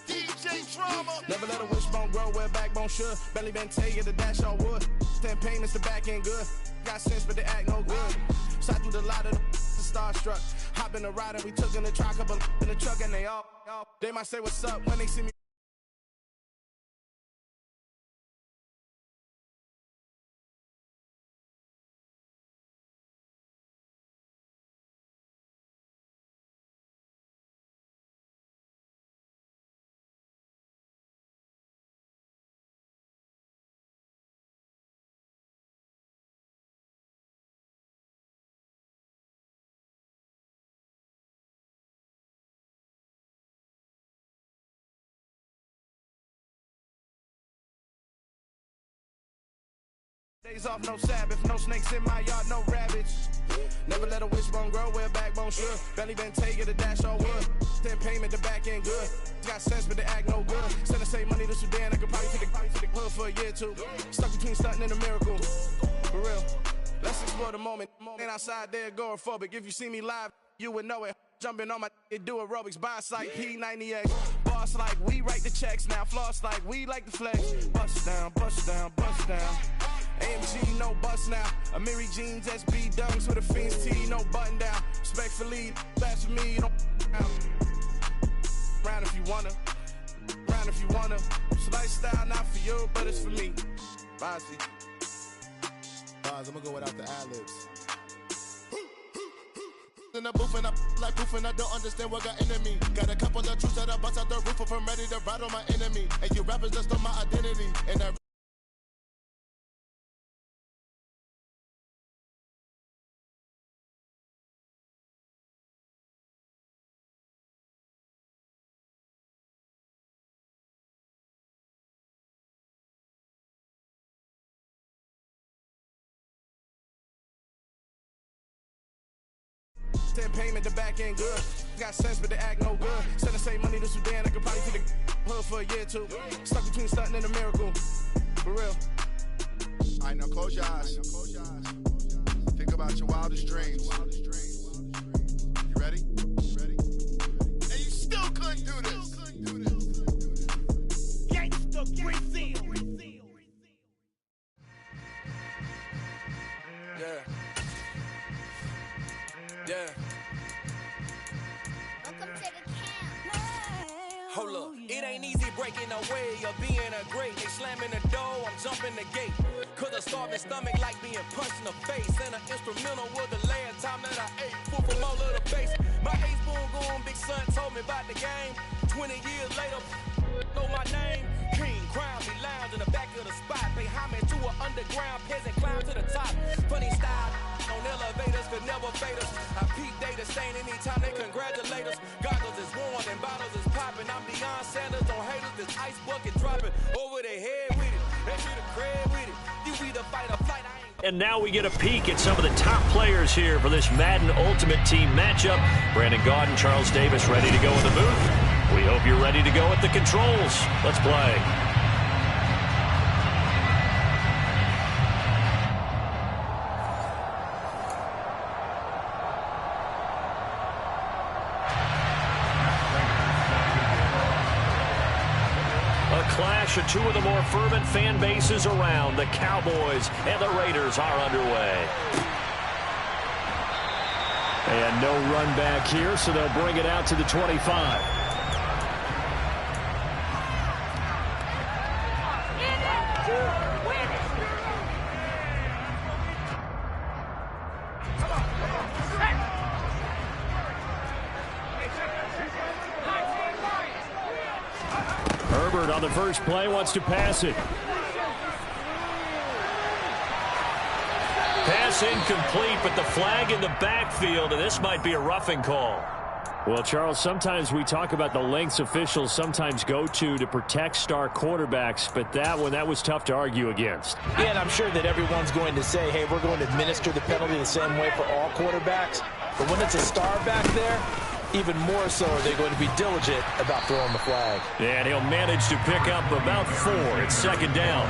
DJ Drama. Never let a wishbone grow where backbone should. Belly been tell you the dash on wood. 10 payments, the back end good. Got sense, but they act no good. So I threw the lot of the starstruck. Hop in the ride and we took in the truck, couple in the truck, and they might say what's up when they see me. Days off, no Sabbath, no snakes in my yard, no rabbits. Never let a wishbone grow where a backbone should. Belly been take it, a dash on wood. 10 payment, the back end good. Got sense, but they act no good. Send the same money to Sudan, I could probably take the hood for a year or two. Stuck between stunting and a miracle. For real. Let's explore the moment. Ain't outside there agoraphobic. If you see me live, you would know it. Jumping on my do aerobics, buy site P90X. Boss like we write the checks now. Floss like we like the flex. Bust down, bust down, bust down. AMG, no bust now. Amiri jeans, SB dunks with a Fiends tee, no button down. Respectfully, that's for me, you don't round if you wanna. Round if you wanna. It's lifestyle, not for you, but it's for me. Bozzy. I'm gonna go without the ad-libs. In the booth and I like proof and I don't understand what got into me. Got a couple of troops that I bust out the roof if I'm ready to ride on my enemy. And you rappers just on my identity. And that payment, the back end good. Got sense, but they act no good. Send the same money to Sudan, I could probably take the hood for a year or two. Stuck between stunting and a miracle. For real. Alright, now close your eyes. Think about your wildest dreams. You ready? And you still couldn't do this. Gangsta Brazil. Yeah. Yeah. Welcome to the camp. Hold up, it ain't easy breaking away or being a great. They slamming the door, I'm jumping the gate. Cause a starving stomach like being punched in the face. And an instrumental was the last time that I ate. Food from all of the base. My ace boom goon, big son told me about the game. 20 years later, know my name. King, crown, me lounge in the back of the spot. Pay homage to an underground peasant, climb to the top. Funny style on elevators, could never fade us. I peep data stain anytime they congratulate us. Goggles is worn and bottles is popping. I'm Deion Sanders on haters, this ice bucket dropping over their head with it. They should have cred with it. You either fight or flight, I ain't. And now we get a peek at some of the top players here for this Madden Ultimate Team matchup. Brandon Gaudin, Charles Davis ready to go in the booth. We hope you're ready to go at the controls. Let's play. Clash of two of the more fervent fan bases around. The Cowboys and the Raiders are underway. And no run back here, so they'll bring it out to the 25. Herbert on the first play wants to pass it. Pass incomplete, but the flag in the backfield, and this might be a roughing call. Well, Charles, sometimes we talk about the lengths officials sometimes go to protect star quarterbacks, but that was tough to argue against. Yeah, and I'm sure that everyone's going to say, hey, we're going to administer the penalty the same way for all quarterbacks. But when it's a star back there, even more so, they're going to be diligent about throwing the flag. And he'll manage to pick up about 4. It's second down.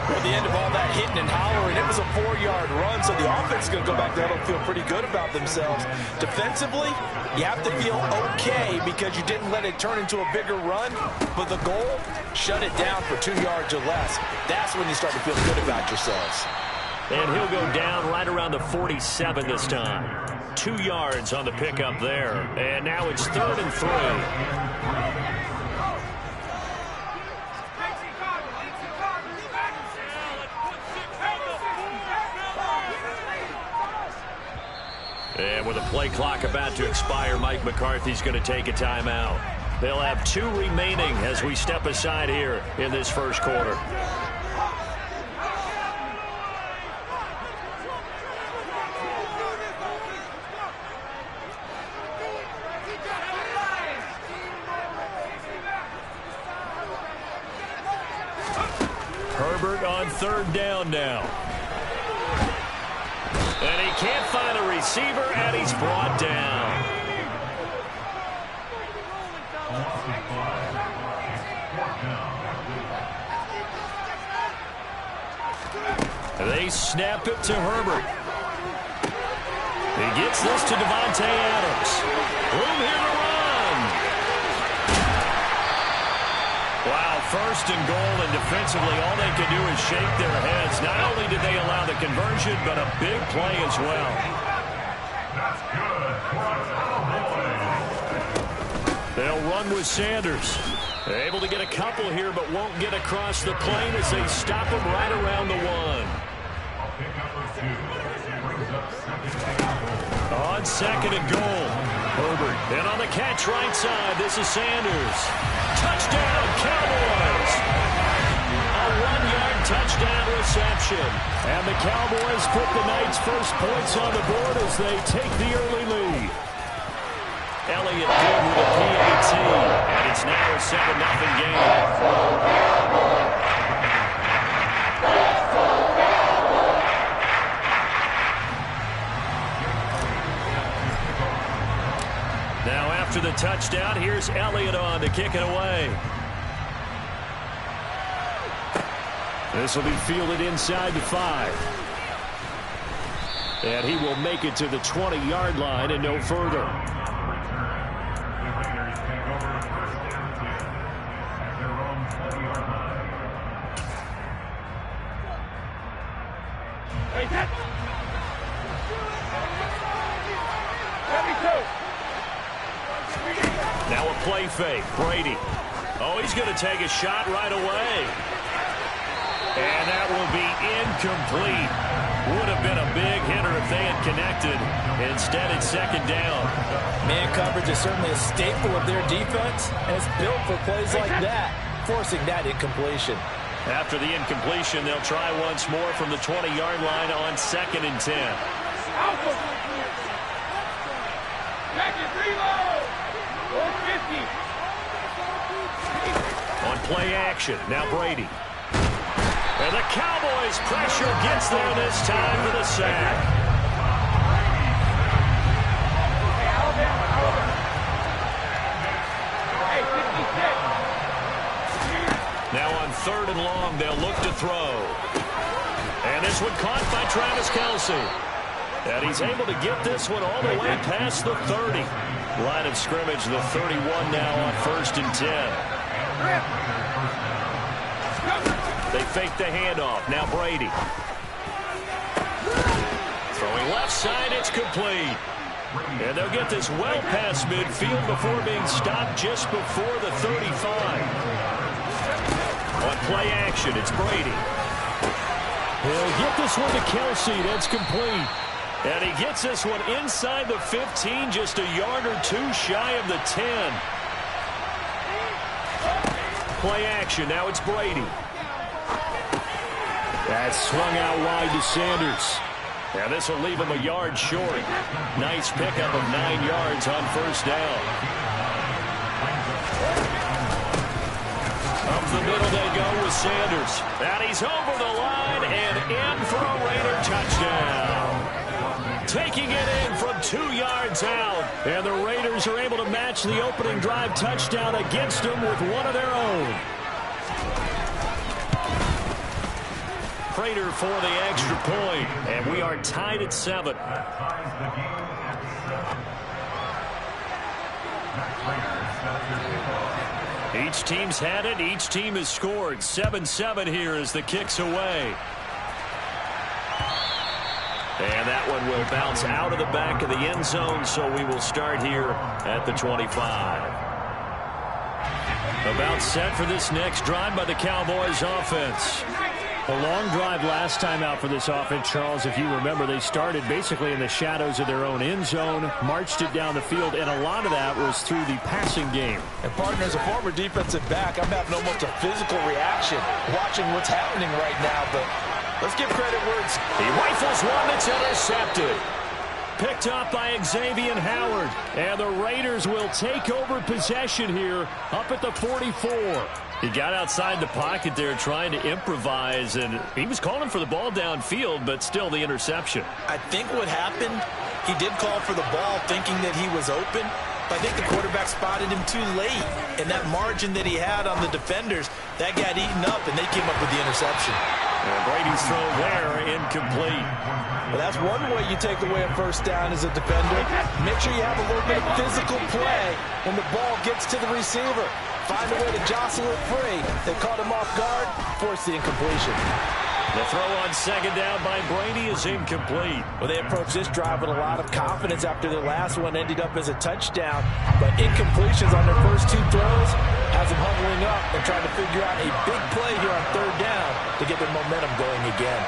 Well, at the end of all that hitting and hollering, it was a 4-yard run, so the offense is going to go back there and feel pretty good about themselves. Defensively, you have to feel okay because you didn't let it turn into a bigger run, but the goal, shut it down for 2 yards or less. That's when you start to feel good about yourselves. And he'll go down right around the 47 this time. 2 yards on the pickup there. And now it's 3rd and 3. And with a play clock about to expire, Mike McCarthy's going to take a timeout. They'll have 2 remaining as we step aside here in this first quarter. Herbert on 3rd down now. And he can't find a receiver, and he's brought down. They snap it to Herbert. He gets this to Davante Adams. Room here to run. Wow, 1st and goal, and defensively all they could do is shake their heads. Not only did they allow the conversion, but a big play as well. They'll run with Sanders. They're able to get a couple here, but won't get across the plane as they stop him right around the 1. On 2nd and goal, Herbert. And on the catch right side, this is Sanders. Touchdown, Cowboys! A 1-yard touchdown reception. And the Cowboys put the night's first points on the board as they take the early lead. Elliott good with a PAT, and it's now a 7-0 game. Now after the touchdown, here's Elliott on to kick it away. This will be fielded inside the 5. And he will make it to the 20-yard line and no further. Now a play fake. Brady. Oh, he's going to take a shot right away. And that will be incomplete. Would have been a big hitter if they had connected. Instead, it's 2nd down. Man coverage is certainly a staple of their defense, and it's built for plays like that, forcing that incompletion. After the incompletion, they'll try once more from the 20-yard line on 2nd and 10. On play action, now Brady. And the Cowboys' pressure gets there this time for the sack. Now on 3rd and long, they'll look to throw. And this one caught by Travis Kelce. And he's able to get this one all the way past the 30. Line of scrimmage, the 31 now on 1st and 10. They fake the handoff. Now Brady. Throwing left side, it's complete. And they'll get this well past midfield before being stopped just before the 35. On play action, it's Brady. He'll get this one to Kelce. That's complete. And he gets this one inside the 15, just a yard or 2 shy of the 10. Play action, now it's Brady. That's swung out wide to Sanders. And this will leave him a yard short. Nice pickup of 9 yards on 1st down. Up the middle they go with Sanders. And he's over the line and in for a Raider touchdown. Taking it in from 2 yards out. And the Raiders are able to match the opening drive touchdown against them with one of their own. Prater for the extra point. And we are tied at 7. That ties the game at 7. Each team's had it. Each team has scored. 7-7 here as the kick's away. And that one will bounce out of the back of the end zone, so we will start here at the 25. About set for this next drive by the Cowboys offense. A long drive last time out for this offense, Charles. If you remember, they started basically in the shadows of their own end zone, marched it down the field, and a lot of that was through the passing game. And, partner, as a former defensive back, I'm having almost a physical reaction watching what's happening right now, but let's give credit where it's... He rifles one that's intercepted. Picked up by Xavier Howard. And the Raiders will take over possession here up at the 44. He got outside the pocket there trying to improvise, and he was calling for the ball downfield, but still the interception. I think what happened, he did call for the ball thinking that he was open, but I think the quarterback spotted him too late. And that margin that he had on the defenders, that got eaten up, and they came up with the interception. And Brady's throw there, incomplete. Well, that's one way you take away a first down as a defender. Make sure you have a little bit of physical play when the ball gets to the receiver. Find a way to jostle it free. They caught him off guard, forced the incompletion. The throw on second down by Brady is incomplete. Well, they approached this drive with a lot of confidence after their last one ended up as a touchdown. But incompletions on their first 2 throws has them huddling up and trying to figure out a big play here on third down to get their momentum going again.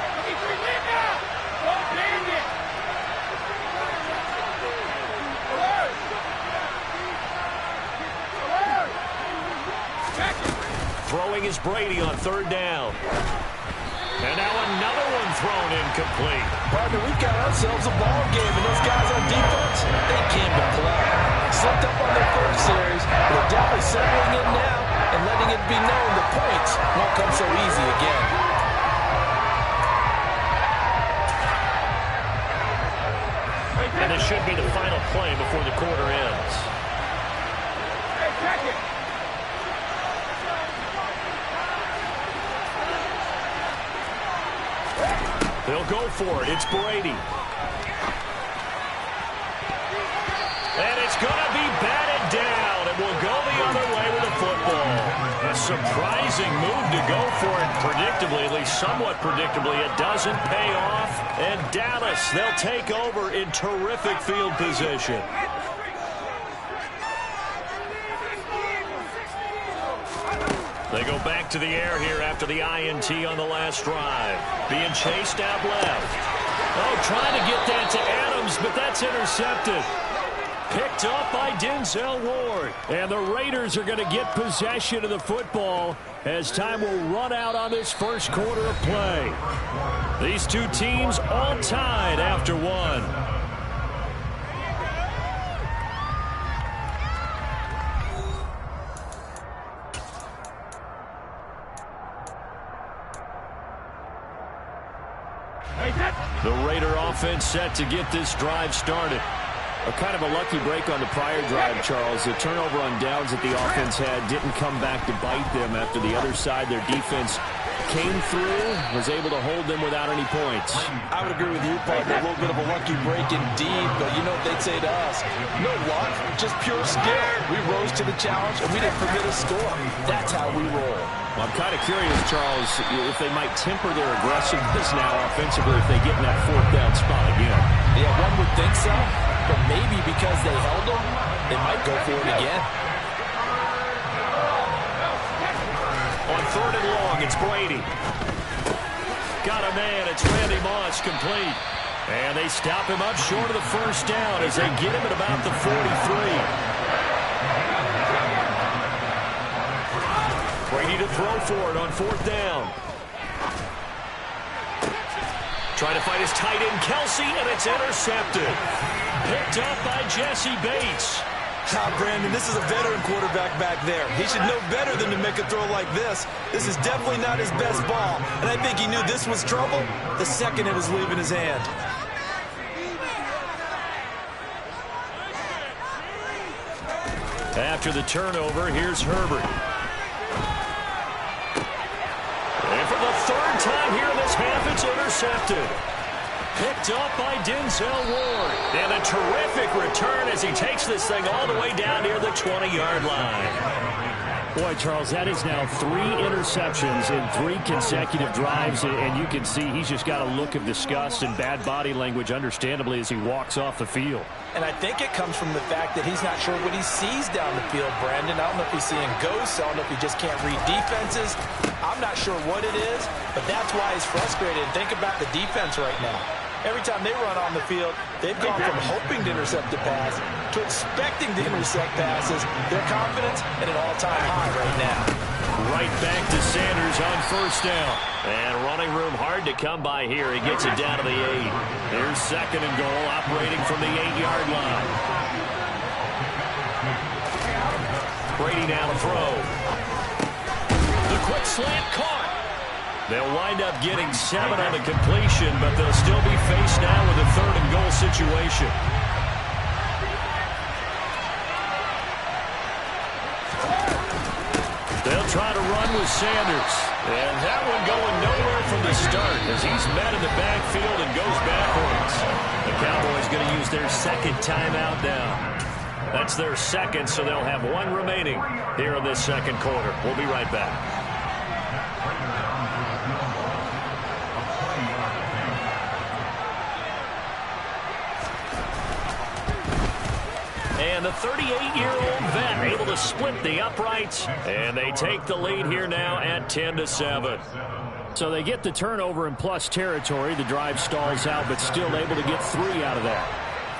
Throwing is Brady on third down. And now another one thrown incomplete. Partner, we've got ourselves a ball game, and those guys on defense, they came to play. Slipped up on their first series, but they're definitely settling in now and letting it be known the points won't come so easy again. And this should be the final play before the quarter ends. Hey, check it. They'll go for it. It's Brady. And it's going to be batted down. It will go the other way with the football. A surprising move to go for it predictably, at least somewhat predictably. It doesn't pay off. And Dallas, they'll take over in terrific field position. They go back to the air here after the INT on the last drive. Being chased out left. Oh, trying to get that to Adams, but that's intercepted. Picked up by Denzel Ward. And the Raiders are going to get possession of the football as time will run out on this first quarter of play. These two teams all tied after one. The Raider offense set to get this drive started. A kind of a lucky break on the prior drive, Charles. The turnover on downs that the offense had didn't come back to bite them after the other side. Their defense came through, was able to hold them without any points. I would agree with you, partner. A little bit of a lucky break indeed, but you know what they'd say to us? No luck, just pure skill. We rose to the challenge, and we didn't permit a score. That's how we roll. Well, I'm kind of curious, Charles, if they might temper their aggressiveness now offensively if they get in that fourth down spot again. Yeah, one would think so, but maybe because they held them, they might go for it again. On third and long, it's Brady. Got a man, it's Randy Moss, complete. And they stop him up short of the first down as they get him at about the 43. Brady to throw for it on fourth down. Trying to find his tight end, Kelsey, and it's intercepted. Picked up by Jesse Bates. Brandon, this is a veteran quarterback back there. He should know better than to make a throw like this. This is definitely not his best ball, and I think he knew this was trouble the second it was leaving his hand. After the turnover, here's Herbert. And for the third time here in this half, it's intercepted. Picked up by Denzel Ward. And a terrific return as he takes this thing all the way down near the 20-yard line. Boy, Charles, that is now 3 interceptions in 3 consecutive drives, and you can see he's just got a look of disgust and bad body language, understandably, as he walks off the field. And I think it comes from the fact that he's not sure what he sees down the field, Brandon. I don't know if he's seeing ghosts. I don't know if he just can't read defenses. I'm not sure what it is, but that's why he's frustrated. And think about the defense right now. Every time they run on the field, they've gone from hoping to intercept a pass to expecting to intercept passes. Their confidence at an all-time high right now. Right back to Sanders on first down. And running room hard to come by here. He gets it down to the 8. Here's second and goal, operating from the 8-yard line. Brady now to throw. The quick slant caught. They'll wind up getting 7 on the completion, but they'll still be faced now with a third and goal situation. They'll try to run with Sanders. And that one going nowhere from the start as he's met in the backfield and goes backwards. The Cowboys going to use their second timeout now. That's their second, so they'll have 1 remaining here in this second quarter. We'll be right back. And the 38-year-old vet able to split the uprights, and they take the lead here now at 10-7. So they get the turnover in plus territory. The drive stalls out, but still able to get 3 out of that.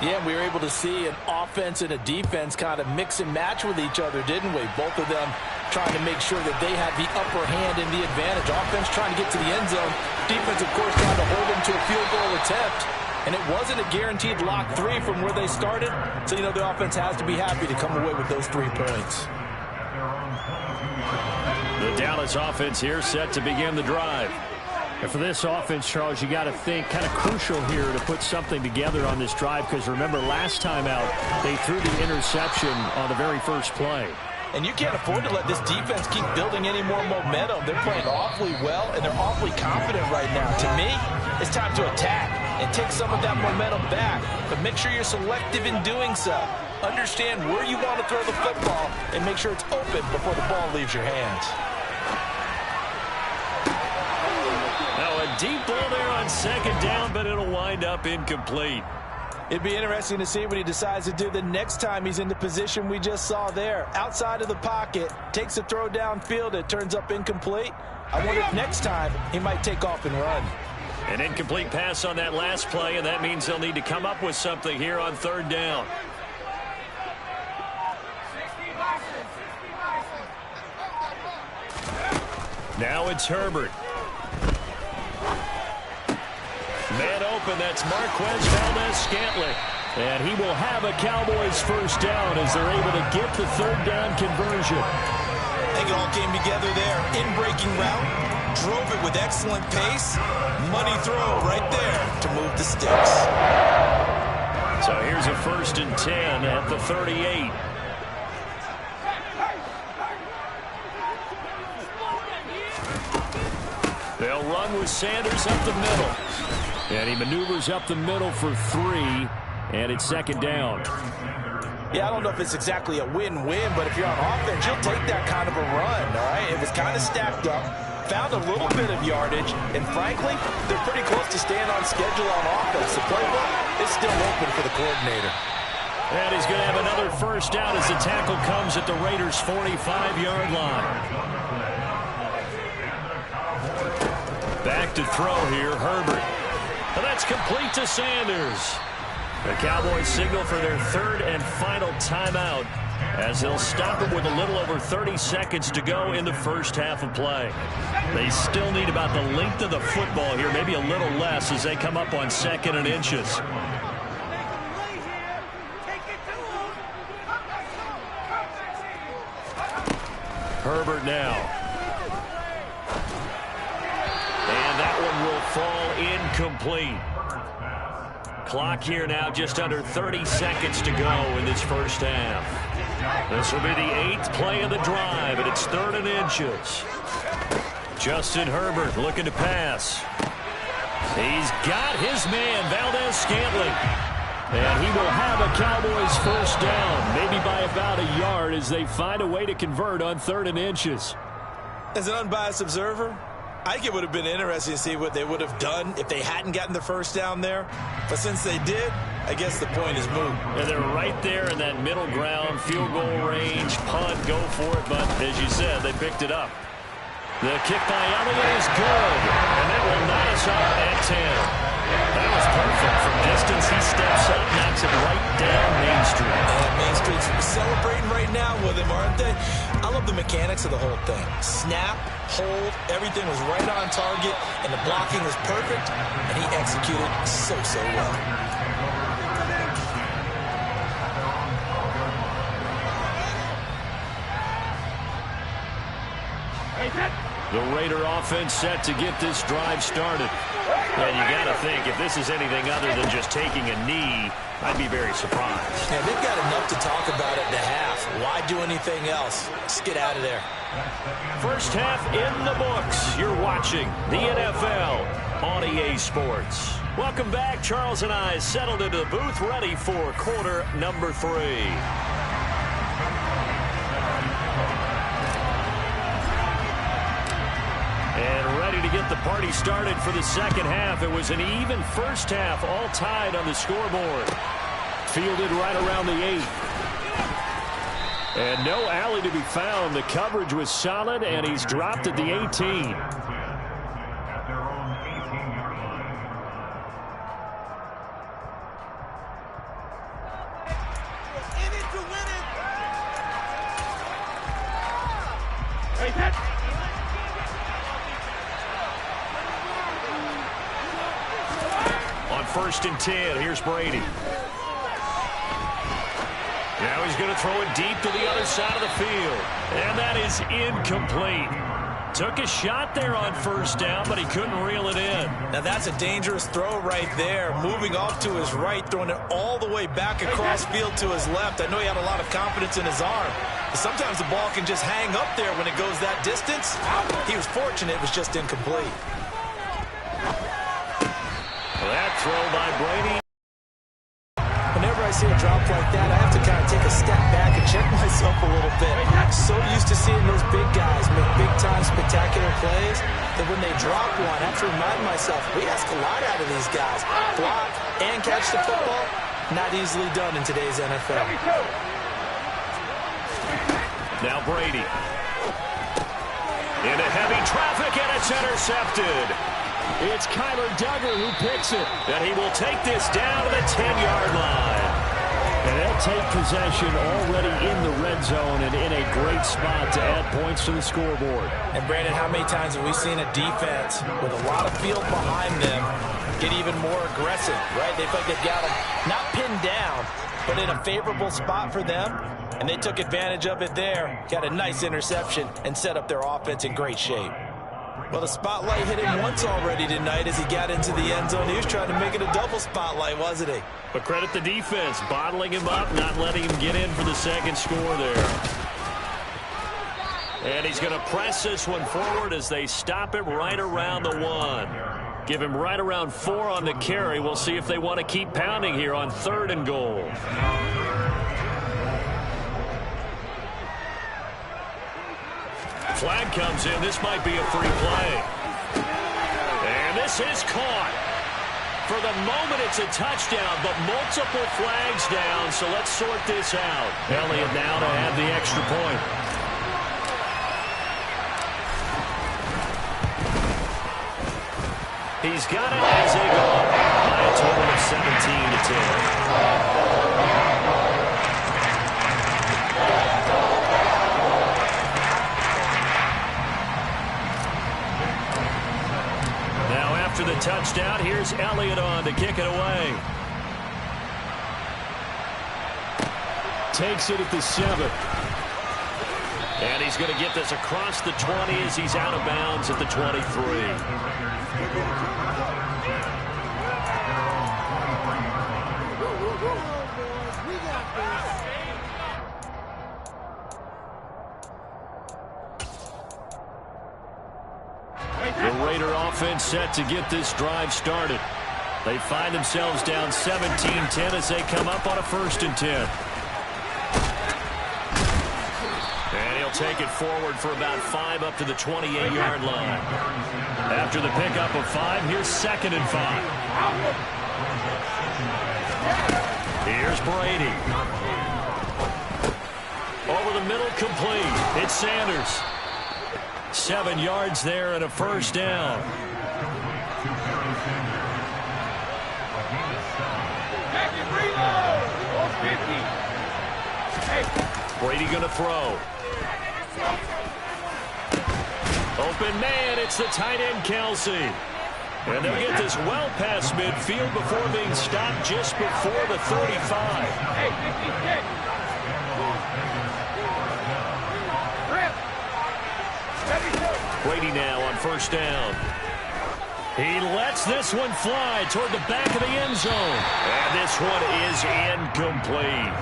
Yeah, we were able to see an offense and a defense kind of mix and match with each other, didn't we? Both of them trying to make sure that they have the upper hand and the advantage. Offense trying to get to the end zone. Defense, of course, trying to hold them to a field goal attempt. And it wasn't a guaranteed lock 3 from where they started. So, you know, the offense has to be happy to come away with those 3 points. The Dallas offense here set to begin the drive. And for this offense, Charles, you got to think kind of crucial here to put something together on this drive, because remember last time out they threw the interception on the very first play. And you can't afford to let this defense keep building any more momentum. They're playing awfully well, and they're awfully confident right now. To me, it's time to attack and take some of that momentum back. But make sure you're selective in doing so. Understand where you want to throw the football and make sure it's open before the ball leaves your hands. Now a deep ball there on second down, but it'll wind up incomplete. It'd be interesting to see what he decides to do the next time he's in the position we just saw there. Outside of the pocket, takes a throw downfield, it turns up incomplete. I wonder if next time he might take off and run. An incomplete pass on that last play, and that means they'll need to come up with something here on third down. Now it's Herbert. Man open, that's Marquez Valdez-Scantling. And he will have a Cowboys first down as they're able to get the third down conversion. I think it all came together there. In-breaking route, drove it with excellent pace. Money throw right there to move the sticks. So here's a 1st and 10 at the 38. They'll run with Sanders up the middle. And he maneuvers up the middle for 3, and it's second down. Yeah, I don't know if it's exactly a win-win, but if you're on offense, you'll take that kind of a run, all right? It was kind of stacked up, found a little bit of yardage, and frankly, they're pretty close to staying on schedule on offense. The playbook is still open for the coordinator. And he's going to have another first down as the tackle comes at the Raiders' 45-yard line. Back to throw here, Herbert. And that's complete to Sanders. The Cowboys signal for their third and final timeout as they'll stop it with a little over 30 seconds to go in the first half of play. They still need about the length of the football here, maybe a little less as they come up on 2nd and inches. Herbert now. And that one will fall incomplete. Clock here now, just under 30 seconds to go in this first half. This will be the 8th play of the drive, and it's 3rd and inches. Justin Herbert looking to pass. He's got his man, Valdez-Scantling. And he will have a Cowboys first down, maybe by about a yard as they find a way to convert on 3rd and inches. As an unbiased observer, I think it would have been interesting to see what they would have done if they hadn't gotten the first down there. But since they did, I guess the point is moot. And they're right there in that middle ground, field goal range, punt, go for it. But as you said, they picked it up. The kick by Elliott is good, and that will knot us up at 10. That was perfect. From distance, he steps up, knocks it right down Main Street. Main Street's celebrating right now with him, aren't they? I love the mechanics of the whole thing. Snap, hold, everything was right on target, and the blocking was perfect, and he executed so well. The Raider offense set to get this drive started. And you got to think, if this is anything other than just taking a knee, I'd be very surprised. Yeah, they've got enough to talk about at the half. Why do anything else? Just get out of there. First half in the books. You're watching the NFL on EA Sports. Welcome back. Charles and I settled into the booth, ready for quarter number 3. And ready to get the party started for the second half. It was an even first half, all tied on the scoreboard. Fielded right around the 8. And no alley to be found. The coverage was solid, and he's dropped at the 18. On 1st and 10, here's Brady. Now he's going to throw it deep to the other side of the field. And that is incomplete. Took a shot there on 1st down, but he couldn't reel it in. Now that's a dangerous throw right there. Moving off to his right, throwing it all the way back across field to his left. I know he had a lot of confidence in his arm. But sometimes the ball can just hang up there when it goes that distance. He was fortunate it was just incomplete. That throw by Brady. Whenever I see a drop like that, I have to kind of take a step back and check myself a little bit. I'm so used to seeing those big guys make big-time spectacular plays that when they drop one, I have to remind myself, we ask a lot out of these guys. Block and catch the football, not easily done in today's NFL. Now Brady. Into heavy traffic, and it's intercepted. It's Kyler Duggar who picks it. And he will take this down to the 10-yard line. And they'll take possession already in the red zone and in a great spot to add points to the scoreboard. And, Brandon, how many times have we seen a defense with a lot of field behind them get even more aggressive, right? They feel like they've got them not pinned down, but in a favorable spot for them. And they took advantage of it there. Got a nice interception and set up their offense in great shape. Well, the spotlight hit him once already tonight as he got into the end zone. He was trying to make it a double spotlight, wasn't he? But credit the defense, bottling him up, not letting him get in for the second score there. And he's going to press this one forward as they stop it right around the 1. Give him right around 4 on the carry. We'll see if they want to keep pounding here on 3rd and goal. Flag comes in. This might be a free play. And this is caught. For the moment, it's a touchdown, but multiple flags down, so let's sort this out. Elliott now to add the extra point. He's got it as they go up by a total of 17-10. After the touchdown, here's Elliott on to kick it away. Takes it at the 7. And he's going to get this across the 20 as he's out of bounds at the 23. offense set to get this drive started. They find themselves down 17-10 as they come up on a 1st and 10. And he'll take it forward for about 5 up to the 28-yard line. After the pickup of 5, here's 2nd and 5. Here's Brady. Over the middle, complete. It's Sanders. 7 yards there and a 1st down. Brady going to throw. Open man, it's the tight end, Kelsey. And they'll get this well past midfield before being stopped just before the 35. Brady now on 1st down. He lets this one fly toward the back of the end zone. And this one is incomplete.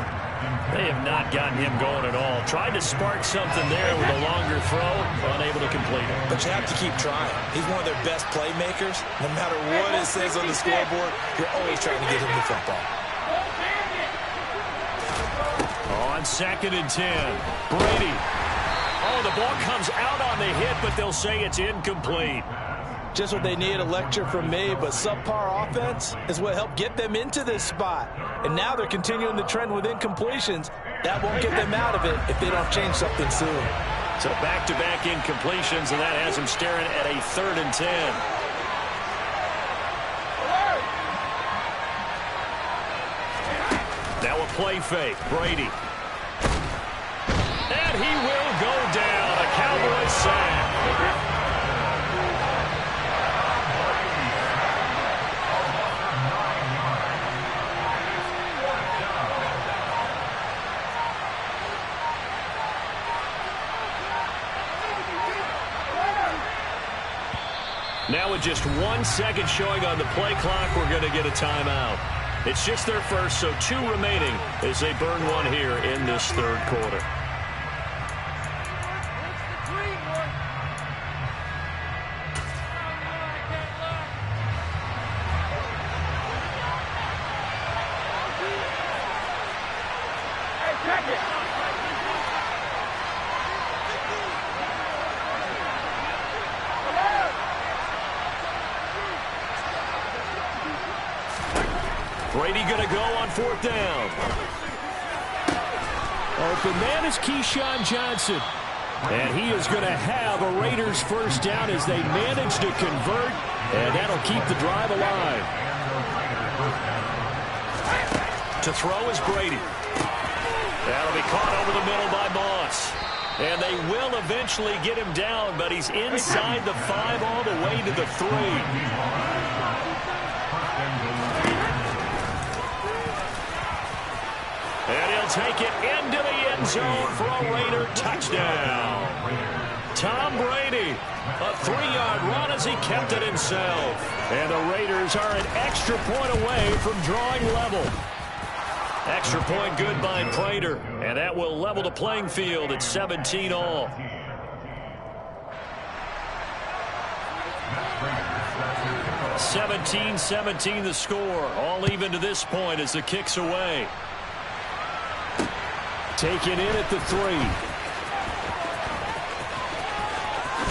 They have not gotten him going at all. Tried to spark something there with a longer throw, unable to complete it. But you have to keep trying. He's one of their best playmakers. No matter what it says on the scoreboard, you're always trying to get him the football. On 2nd and 10, Brady. Oh, the ball comes out on the hit, but they'll say it's incomplete. Just what they need, a lecture from me, but subpar offense is what helped get them into this spot. And now they're continuing the trend with incompletions. That won't get them out of it if they don't change something soon. So back-to-back incompletions, and that has them staring at a 3rd and 10. Now a play fake, Brady. And he will go down, a Cowboys sack. Now with just 1 second showing on the play clock, we're going to get a timeout. It's just their first, so 2 remaining as they burn one here in this 3rd quarter. Brady going to go on 4th down. Open man is Keyshawn Johnson. And he is going to have a Raiders 1st down as they manage to convert. And that'll keep the drive alive. To throw is Brady. That'll be caught over the middle by Moss. And they will eventually get him down, but he's inside the 5 all the way to the 3. And he'll take it into the end zone for a Raider touchdown. Tom Brady, a 3-yard run as he kept it himself. And the Raiders are an extra point away from drawing level. Extra point good by Prater, and that will level the playing field at 17 all. (17-17) the score, all even to this point as the kick's away. Taken in at the 3.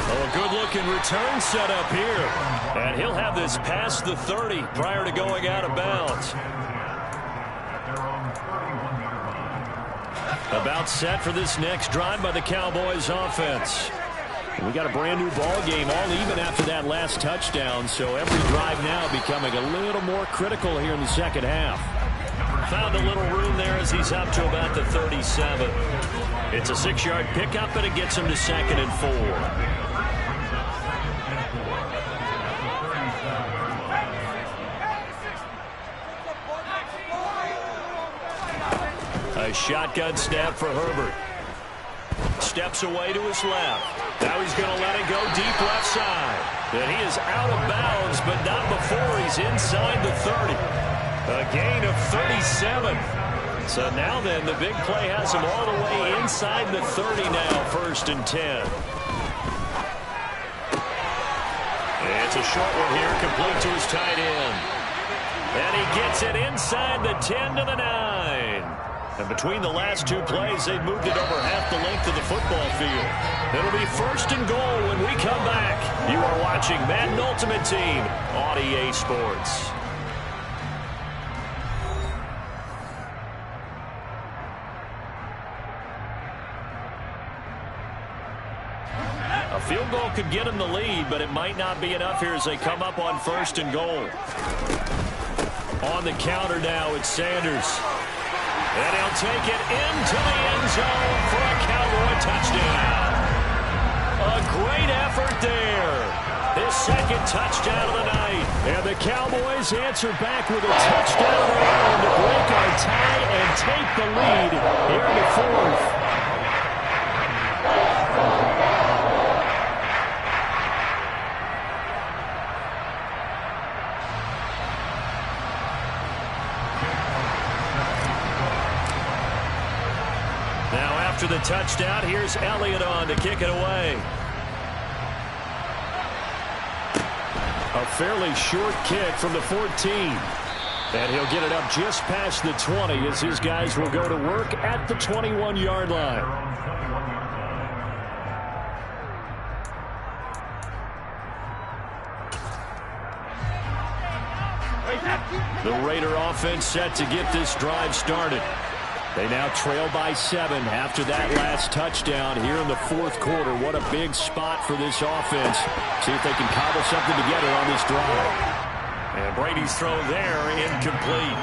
Oh, a good-looking return set up here. And he'll have this past the 30 prior to going out of bounds. About set for this next drive by the Cowboys offense. We got a brand new ball game, all even after that last touchdown. So every drive now becoming a little more critical here in the second half. Found a little room there as he's up to about the 37. It's a 6-yard pickup, and it gets him to 2nd and 4. A shotgun snap for Herbert. Steps away to his left. Now he's going to let it go deep left side. And he is out of bounds, but not before he's inside the 30. A gain of 37. So now then, the big play has him all the way inside the 30 now, 1st and 10. It's a short one here, complete to his tight end. And he gets it inside the 10 to the 9. And between the last two plays, they've moved it over half the length of the football field. It'll be 1st and goal when we come back. You are watching Madden Ultimate Team on EA Sports. A field goal could get them the lead, but it might not be enough here as they come up on 1st and goal. On the counter now, it's Sanders. And he'll take it into the end zone for a Cowboy touchdown. A great effort there. His 2nd touchdown of the night. And the Cowboys answer back with a touchdown run to break our tie and take the lead here in the 4th. After the touchdown, here's Elliott on to kick it away. A fairly short kick from the 14. And he'll get it up just past the 20 as his guys will go to work at the 21-yard line. The Raider offense set to get this drive started. They now trail by 7 after that last touchdown here in the 4th quarter. What a big spot for this offense. See if they can cobble something together on this drive. And Brady's throw there, incomplete.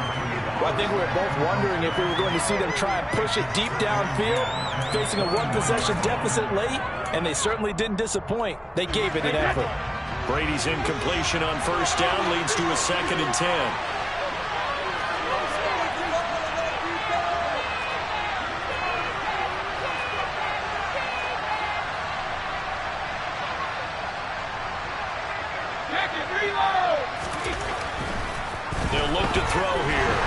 Well, I think we were both wondering if we were going to see them try and push it deep downfield, facing a 1-possession deficit late, and they certainly didn't disappoint. They gave it an effort. Brady's incompletion on 1st down leads to a 2nd and 10. They'll look to throw here.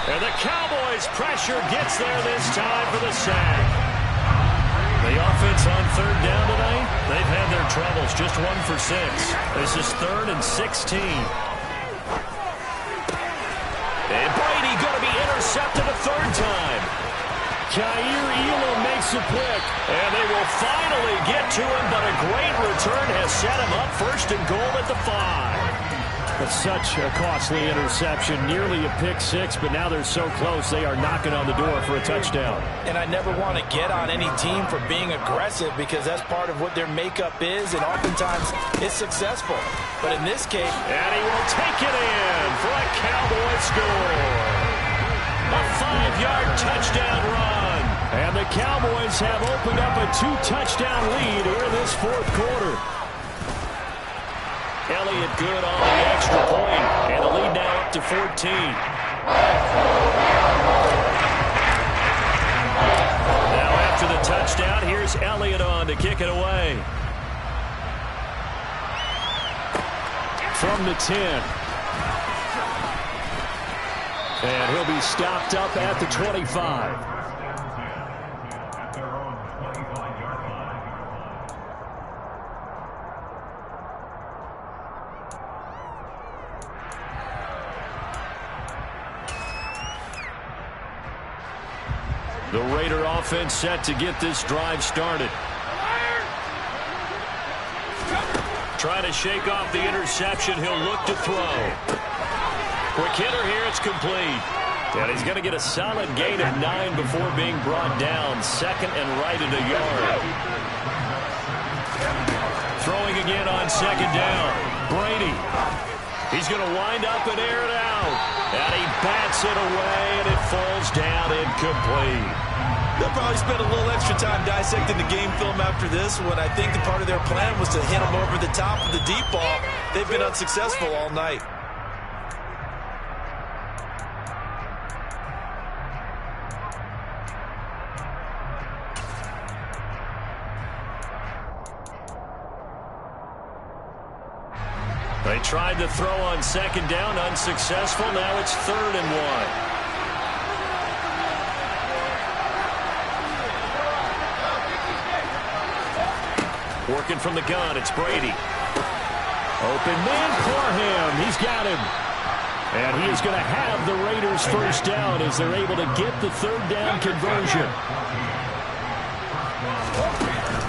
And the Cowboys' pressure gets there this time for the sack. The offense on 3rd down tonight, they've had their troubles. Just 1 for 6. This is 3rd and 16. And Brady going to be intercepted a 3rd time. Kaiir Elam makes a pick. And they will finally get to him, but a great return has set him up 1st and goal at the 5. That's such a costly interception, nearly a pick 6, but now they're so close they are knocking on the door for a touchdown. And I never want to get on any team for being aggressive because that's part of what their makeup is, and oftentimes it's successful. But in this case... And he will take it in for a Cowboy score. A 5-yard touchdown run. And the Cowboys have opened up a 2-touchdown lead here in this 4th quarter. Elliott good on the extra point, and the lead now up to 14. Now after the touchdown, here's Elliott on to kick it away. From the 10. And he'll be stopped up at the 25. The Raider offense set to get this drive started. Trying to shake off the interception. He'll look to throw. Quick hitter here. It's complete. And he's going to get a solid gain of 9 before being brought down. 2nd and right at a yard. Throwing again on 2nd down. Brady. He's going to wind up and air it out. And he bats it away, and it falls down incomplete. They'll probably spend a little extra time dissecting the game film after this one. I think the part of their plan was to hit them over the top of the deep ball. They've been unsuccessful all night. They tried to throw on 2nd down, unsuccessful. Now it's 3rd and 1. Working from the gun, it's Brady. Open man, Parham. He's got him. And he is going to have the Raiders first down as they're able to get the third down conversion.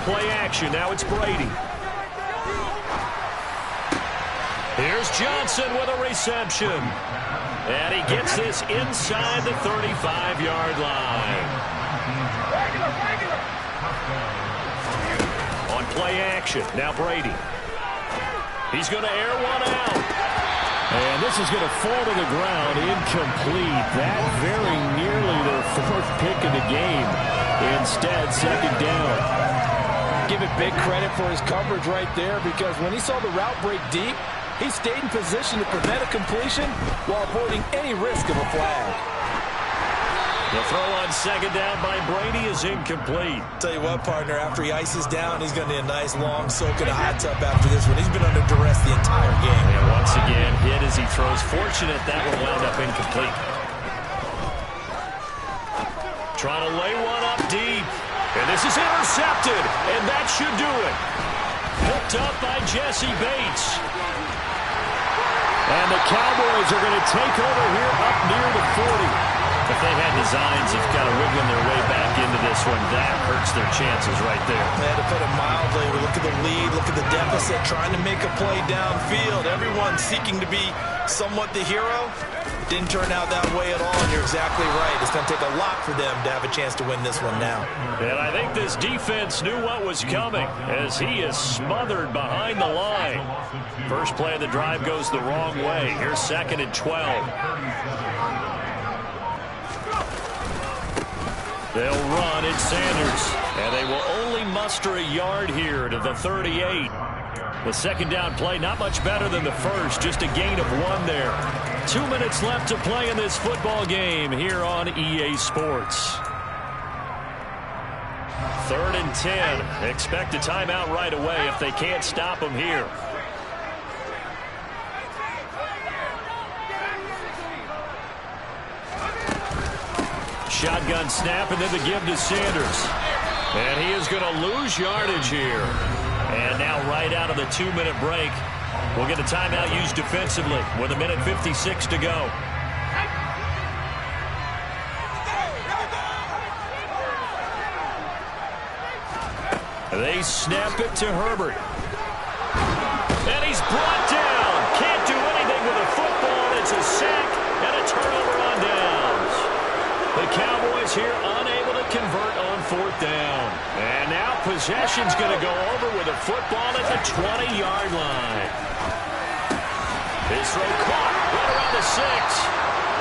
Play action. Now it's Brady. Here's Johnson with a reception. And he gets this inside the 35-yard line. On play action, now Brady. He's going to air one out. And this is going to fall to the ground, incomplete. That very nearly their fourth pick of the game. Instead, second down. Give it big credit for his coverage right there, because when he saw the route break deep, he stayed in position to prevent a completion while avoiding any risk of a flag. The throw on second down by Brady is incomplete. Tell you what, partner, after he ices down, he's going to need a nice long soak in a hot tub after this one. He's been under duress the entire game. And once again, hit as he throws. Fortunate that one wound up incomplete. Trying to lay one up deep. And this is intercepted. And that should do it. Picked up by Jesse Bates. And the Cowboys are going to take over here up near the 40. If they had designs of kind of wiggling their way back into this one, that hurts their chances right there. They had to put it mildly. Look at the lead, look at the deficit, trying to make a play downfield. Everyone seeking to be somewhat the hero. Didn't turn out that way at all, and you're exactly right. It's going to take a lot for them to have a chance to win this one now. And I think this defense knew what was coming as he is smothered behind the line. First play of the drive goes the wrong way. Here's 2nd and 12. They'll run at Sanders, and they will only muster a yard here to the 38. The second down play, not much better than the first, just a gain of 1 there. 2 minutes left to play in this football game here on EA Sports. 3rd and 10. Expect a timeout right away if they can't stop them here. Shotgun snap, and then the give to Sanders. And he is going to lose yardage here. And now right out of the 2-minute break, we'll get a timeout used defensively with 1:56 to go. They snap it to Herbert. And he's brought down. Can't do anything with a football. It's a sack and a turnover on downs. The Cowboys here unable to convert on 4th down. And now possession's going to go over with a football at the 20-yard line. His throw caught right around the 6.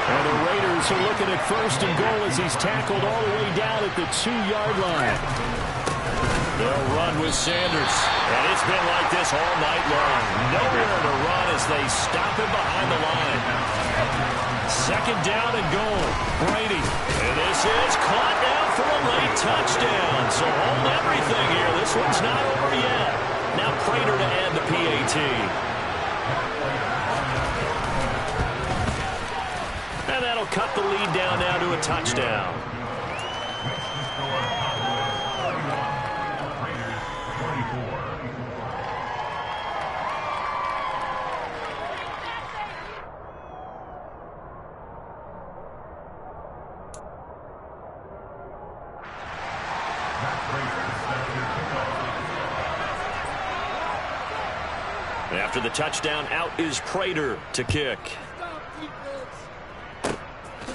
And the Raiders are looking at 1st and goal as he's tackled all the way down at the 2-yard line. They'll run with Sanders. And it's been like this all night long. Nowhere to run as they stop him behind the line. 2nd down and goal. Brady. And this is caught down for a late touchdown. So hold everything here. This one's not over yet. Now Prater to add the PAT. And that'll cut the lead down now to a touchdown. After the touchdown, out is Prater to kick.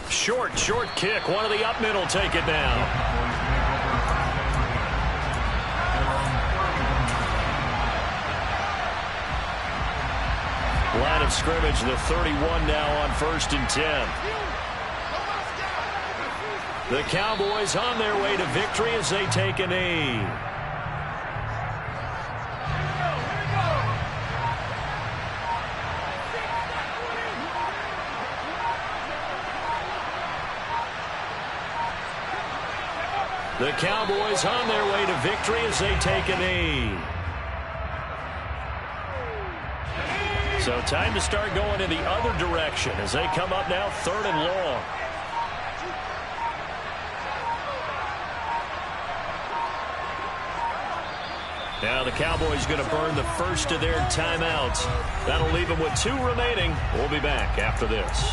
Short kick. One of the up middle take it down. Line of scrimmage, the 31 now on 1st and 10. The Cowboys on their way to victory as they take a knee. The Cowboys on their way to victory as they take a knee. So time to start going in the other direction as they come up now 3rd and long. Now the Cowboys going to burn the first of their timeouts. That'll leave them with 2 remaining. We'll be back after this.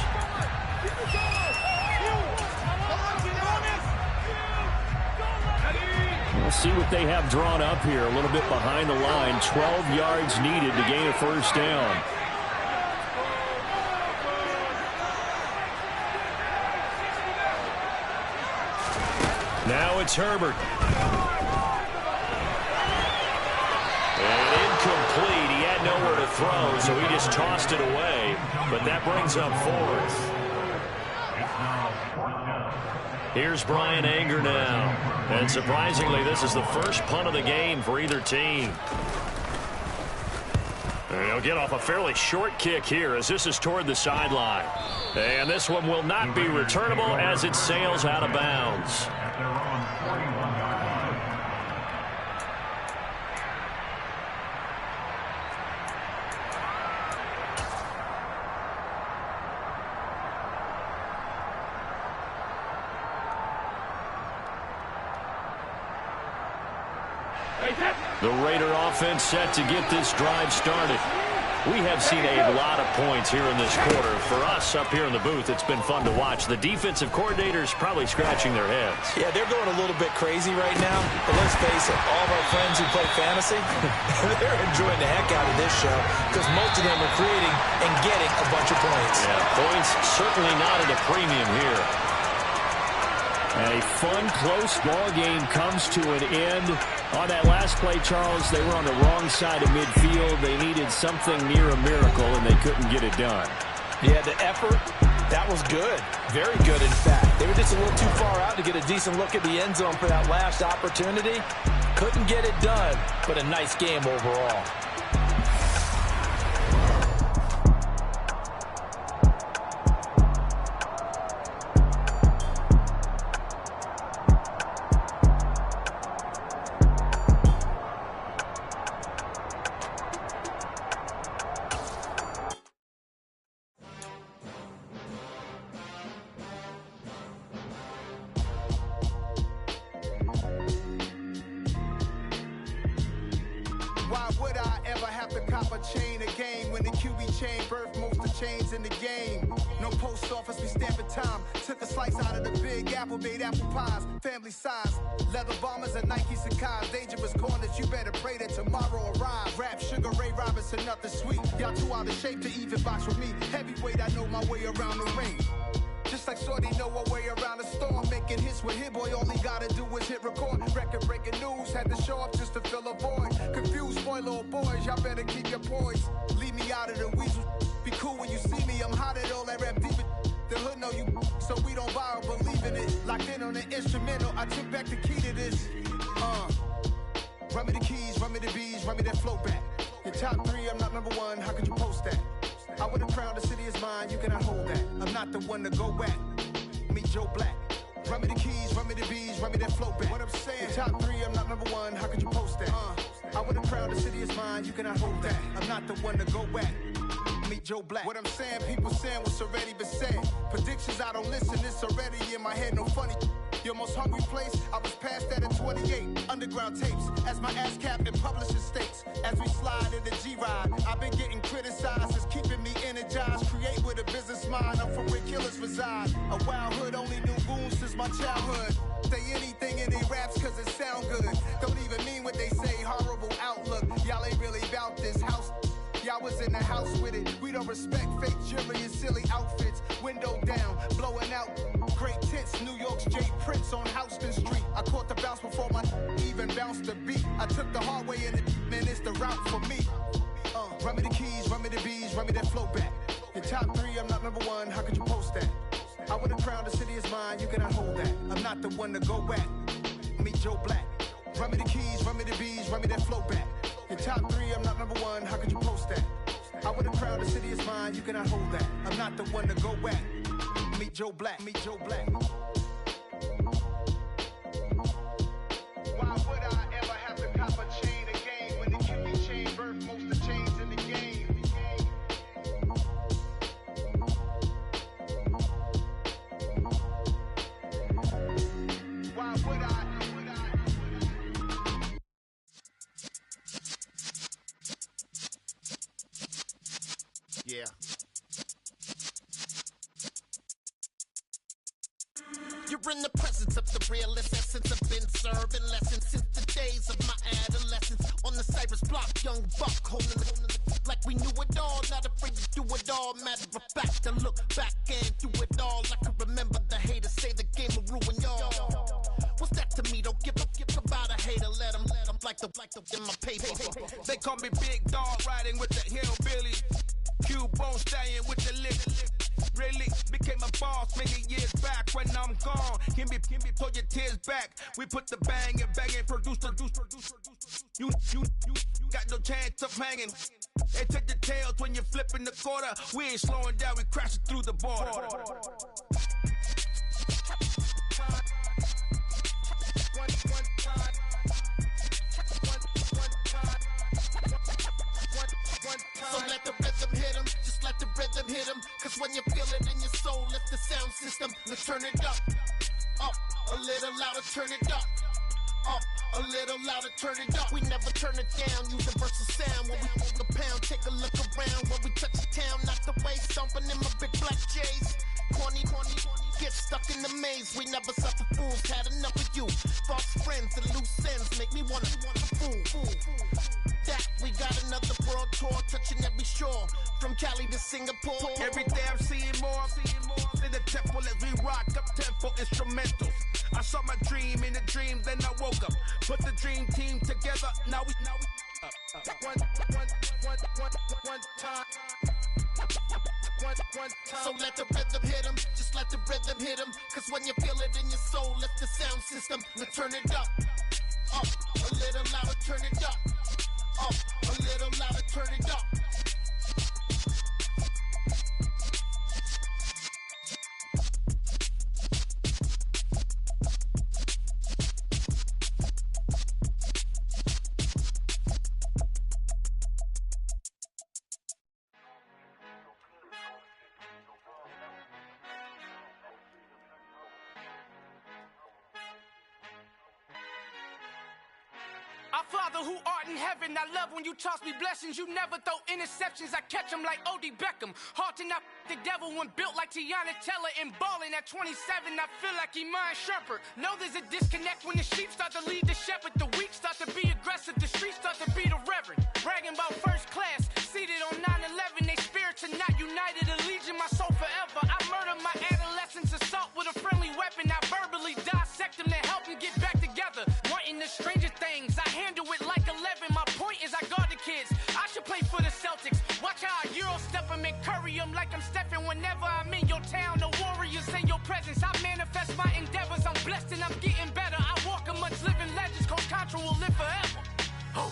We'll see what they have drawn up here. A little bit behind the line. 12 yards needed to gain a first down. Now it's Herbert. And incomplete. He had nowhere to throw, so he just tossed it away. But that brings up 4th. Here's Bryan Anger now. And surprisingly, this is the first punt of the game for either team. And he'll get off a fairly short kick here as this is toward the sideline. And this one will not be returnable as it sails out of bounds. The Raider offense set to get this drive started. We have seen a lot of points here in this quarter. For us up here in the booth, it's been fun to watch. The defensive coordinators probably scratching their heads. Yeah, they're going a little bit crazy right now. But let's face it, all of our friends who play fantasy, they're enjoying the heck out of this show because most of them are creating and getting a bunch of points. Yeah, points certainly not at a premium here. A fun, close ball game comes to an end. On that last play, Charles, they were on the wrong side of midfield. They needed something near a miracle, and they couldn't get it done. Yeah, the effort, that was good. Very good, in fact. They were just a little too far out to get a decent look at the end zone for that last opportunity. Couldn't get it done, but a nice game overall. Why would I ever have to cop a chain again when the QB chain birthed most of chains in the game? No post office, we stamping time. Took a slice out of the big apple, made apple pies, family size. Leather bombers and Nike Sacai's. Dangerous corners, you better pray that tomorrow arrive. Rap, Sugar Ray Robinson, nothing sweet. Y'all too out of shape to even box with me. Heavyweight, I know my way around the ring. Just like Shorty know a way around the storm. Making hits with Hit Boy, all he gotta do is hit record. Record-breaking news, had to show up just to fill a void. Confused boy, little boys, y'all better keep your poise. Leave me out of the weasel. Be cool when you see me, I'm hot at all that rap deep. The hood know you, so we don't borrow, believe in it. Locked in on the instrumental, I took back the key to this. Run me the keys, run me the bees, run me that flow back. Your top 3, I'm not number 1, how could you post that? I would've crowned the city is mine, you cannot hold that. I'm not the one to go back. Meet Joe Black. Run me the keys, run me the bees, run me that flow back. What I'm saying, your top 3, I'm not number 1, how could you post that? I would've crowned the city is mine, you cannot hold that. I'm not the one to go back. Meet Joe Black. What I'm saying, people saying what's already been said. Predictions, I don't listen, it's already in my head, no funny. Your most hungry place, I was past that at 28. Underground tapes, as my ass cap in publishing states. As we slide in the G-Ride, I've been getting criticized, it's keeping me energized. Create with a business mind, I'm from where killers reside. A wild hood, only knew goons since my childhood. Say anything in their raps cause it sound good. Don't even mean what they say, horrible outlook. Y'all ain't really about this house. Y'all was in the house with it. We don't respect fake jewelry and silly outfits. Window down, blowing out. Great tits, New York's Jay Prince on Houston Street. I caught the bounce before my even bounced the beat. I took the hard way in it, man, it's the route for me. Run me the keys, run me the bees, run me that flow back. Your top 3, I'm not number 1, how could you post that? I would've crowned the city is mine, you cannot hold that. I'm not the one to go back. Meet Joe Black. Run me the keys, run me the bees, run me that flow back. Your top 3, I'm not number 1, how could you post that? I would've crowned the city is mine, you cannot hold that. I'm not the one to go back. Meet Joe Black, meet Joe Black. Why would I ever have to cop a chain again when the QB chain birthed most of chains in the game? Why would I? in the presence of the realest essence. I've been serving lessons since the days of my adolescence. On the Cypress block, young buck holding it like we knew it all. Not afraid to do it all. Matter of fact, I look back and do it all. I can remember the haters say the game will ruin y'all. What's that to me? Don't give about a hater. Let them like the in my paper. They call me Big Dog, riding with the hillbilly. Cubone staying with the lip. Really became a boss many years back. When I'm gone, can be pull your tears back. We put the bang and produce. You got no chance of hanging. They take the tails when you're flipping the quarter. We ain't slowing down, we crashing through the border. So let the rhythm hit 'em, just let the rhythm hit 'em. Cause when you feel it in your soul, lift the sound system. Let's turn it up, a little louder, turn it up, a little louder, turn it up. We never turn it down, universal sound. When we hold the pound, take a look around. When we touch the town, not the way, stomping in my big black J's. Corny, get stuck in the maze. We never suffer fools, had enough of you. False friends and loose ends make me wanna fool. That we got another world tour, touching every shore, from Cali to Singapore. Every day I'm seeing more in the temple as we rock up tempo instrumentals. I saw my dream in a dream, then I woke up. Put the dream team together, now we one time. So let the rhythm hit 'em, just let the rhythm hit 'em. Cause when you feel it in your soul, lift the sound system. Let's turn it up, a little louder, turn it up, a little louder, turn it up. Our Father who art in heaven, I love when you toss me blessings. You never throw interceptions, I catch them like O.D. Beckham. Hard to knock the devil when built like Tiana Teller. And balling at 27, I feel like Iman Shumpert. Know there's a disconnect when the sheep start to lead the shepherd. The weak start to be aggressive, the streets start to be the reverend. Bragging about first class, seated on 9/11. They spirits are not united, a legion, my soul forever. I murder my adolescence, assault with a friendly weapon. I verbally dissect them to help them get back together. Wanting the stranger things, I handle it like 11. My point is I guard the kids. I should play for the Celtics. Watch how I Euro step them and curry them like I'm Stephen. Whenever I'm in your town, the Warriors in your presence. I manifest my endeavors. I'm blessed and I'm getting better. I walk amongst living legends. Coach Contra will live forever. Oh.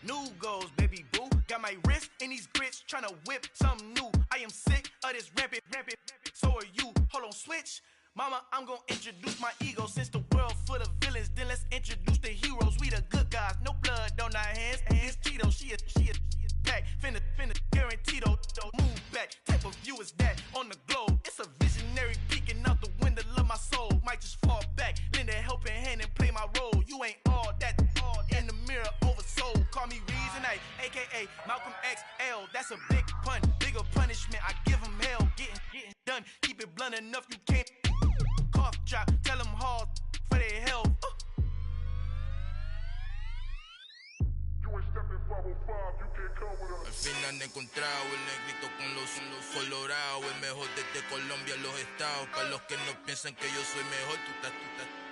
New goals, baby boo. Got my wrist in these grits, tryna whip something new. I am sick of this rampant. So are you. Hold on, switch. Mama, I'm gonna introduce my ego. Since the world full of villains, then let's introduce the heroes. We the good guys, no blood on our hands. Hands Cheeto, she a pack. Finna guaranteed don't move back. Type of view is that on the globe? It's a visionary peeking out the window of my soul. Might just fall back, lend a helping hand and play my role. You ain't all that in the mirror oversold. Call me Reason A, aka Malcolm XL. That's a big pun, bigger punishment. I give him hell, getting done. Keep it blunt enough, you can't cough drop. Tell them hard for their health. Al fin han encontrado el negrito con los colorados, el mejor desde Colombia a los estados. Para los que no piensan que yo soy mejor,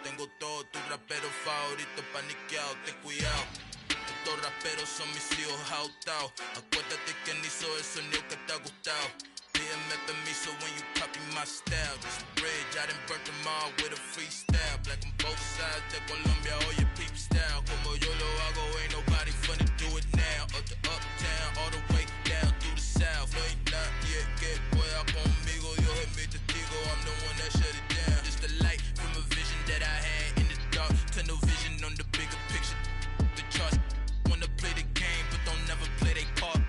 tengo todos tus raperos favoritos paniqueados, ten cuidado. Estos raperos son mis hijos adoptados. Acuérdate quién hizo el sonido que te ha gustado. Pídeme permiso when you copy my style. Just a bridge, I done burnt them all with a freestyle. Black on both sides de Colombia, oye peep style. Como yo lo hago, ain't nobody finna do it now. Up to uptown, all the way down through the south. No hay nadie que pueda conmigo, Dios es mi testigo. I'm the one that shut it down. Just a light from a vision that I had in the dark. Tunnel vision on the bigger picture. The charts wanna play the game, but don't never play their part.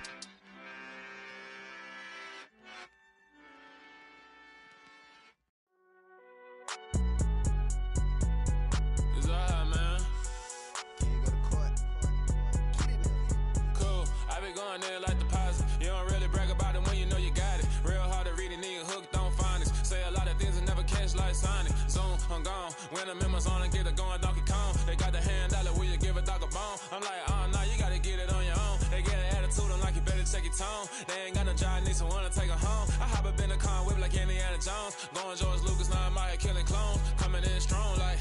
random members on and get it going Donkey Kong. They got the hand dollar, will you give a dog a bone? I'm like, nah, you gotta get it on your own. They get an attitude, I'm like, you better check your tone. They ain't got no job, need someone to take her home. I hop up in the car, whip like Indiana Jones. Going George Lucas, now I'm out here killing clones. Coming in strong like,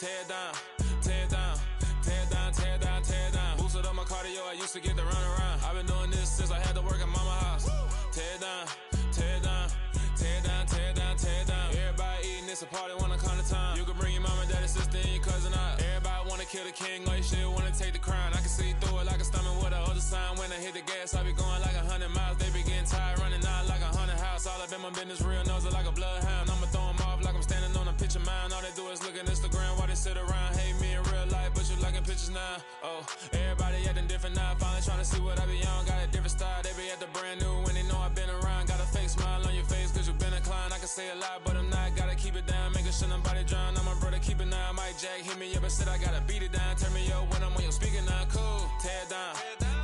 tear down, tear down, tear down, tear down, tear down. Boosted up my cardio, I used to get to run around. I've been doing this since I had to work at mama house. Tear down, tear down, tear down, tear down, tear down. Everybody eating, it's a party, wanna come to time. You can bring your mama, daddy, sister, and your cousin out. Everybody wanna kill the king, or you shit wanna take the crown. I can see through it like a stomach with a other sign. When I hit the gas, I be going like 100 miles. They be getting tired, running out like 100 house. All up in my business, real nose it like a bloodhound. I'ma throw them off like I'm standing on a picture mound. All they do is look at Instagram while they sit around. Hate me in real life, but you liking pictures now. Oh, everybody acting different now. Finally trying to see what I be on. Got a different style, they be at the brand new when they know I've been around. Got a fake smile on your face cause you been inclined. I can say a lot, but I'm not. Gotta keep it down, making sure nobody drown. I'm my brother, keep it now. Mike Jack hit me up and said I gotta beat it down. Turn me up when I'm on your speaker now. Cool, tear down,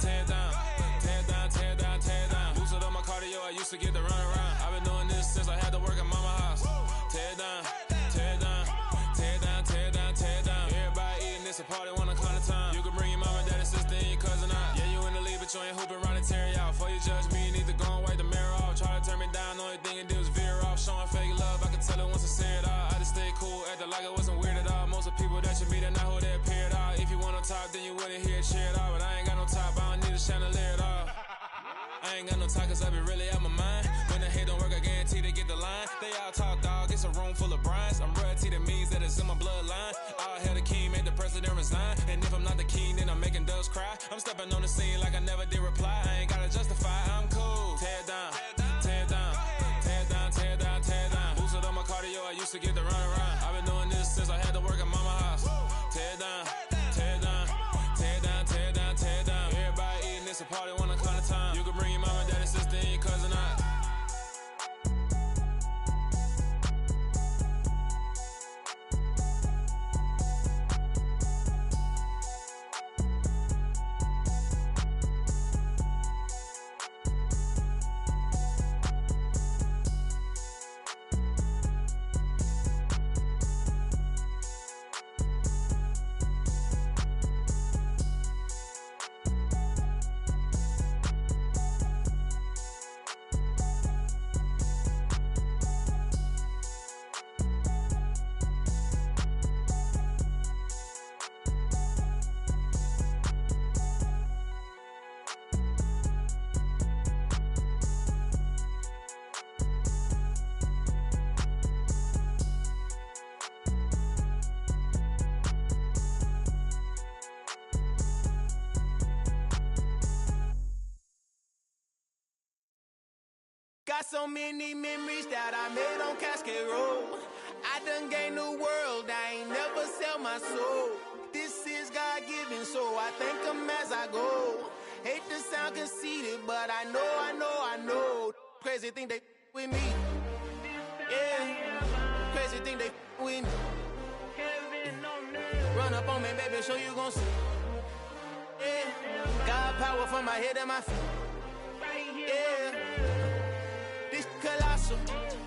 tear down, tear down, tear down, tear down. Boosted up my cardio, I used to get to run around. I've been doing this since I had to work at mama house. Tear down, tear down, tear down, tear down, tear down. Everybody eating, it's a party, wanna come to time. You can bring your mama, daddy, sister, and your cousin out. Yeah, you in the league, but you ain't hooping around and tear you out. Before you judge me, you need to go and wipe the mirror off. Try to turn me down, the only thing you do is veer off. Showing fake love, I can tell it once I say it all. I just stay cool, acting like it wasn't weird at all. Most of the people that you meet are not who they appear at all. If you want on top, then you wouldn't hear it cheer at all. But I ain't got no top, I don't need a chandelier at all. I ain't got no talk cause I be really out my mind. When the hate don't work, I guarantee they get the line. They all talk dog, it's a room full of Bryans. I'm royalty, that means that it's in my bloodline. All hell the king, made the president resign. And if I'm not the king, then I'm making doves cry. I'm stepping on the scene like I never did reply. I ain't gotta justify, I'm cool. Tear down, tear down, tear down, tear down, tear down. Boosted up my cardio, I used to get to run around. I've been doing this since I had to work at mama house. Tear down, tear down, tear down, tear down, tear down. Everybody eating, it's a party, wanna come to time. You can bring your mama, daddy, sister, and your cousin out. Got so many memories that I made on Cascade Road. I done gained the world, I ain't never sell my soul. This is God-given, so I thank him as I go. Hate to sound conceited, but I know. Crazy thing they with me. Yeah, crazy thing they with me. Run up on me, baby, show you gon' see. Yeah, got power from my head and my feet. Yeah. Colossal,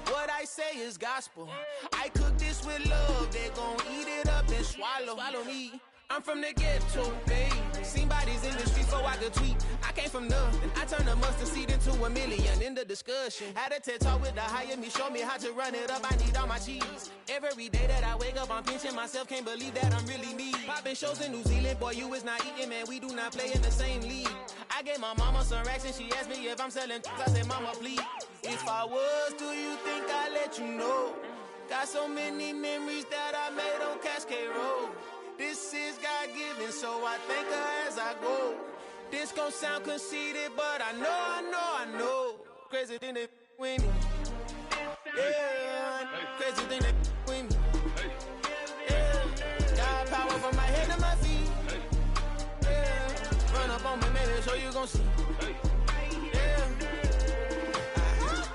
what I say is gospel. I cook this with love, they gon' eat it up and swallow me. I'm from the ghetto, babe. Seen bodies in the streets so I could tweet. I came from nothing. I turned a mustard seed into a million in the discussion. Had a TED talk with the higher me, show me how to run it up. I need all my cheese. Every day that I wake up, I'm pinching myself. Can't believe that I'm really me. Popping shows in New Zealand, boy, you is not eating, man. We do not play in the same league. I gave my mama some racks and she asked me if I'm selling. I said, mama, please. If I was, do you think I'd let you know? Got so many memories that I made on Cascade Road. This is God-given, so I thank her as I go. This gon' sound conceited, but I know. Crazy thing they with me. Yeah, crazy thing they with me. Yeah, got power from my head to my feet. Yeah, run up on me, maybe so you gon' see. Yeah.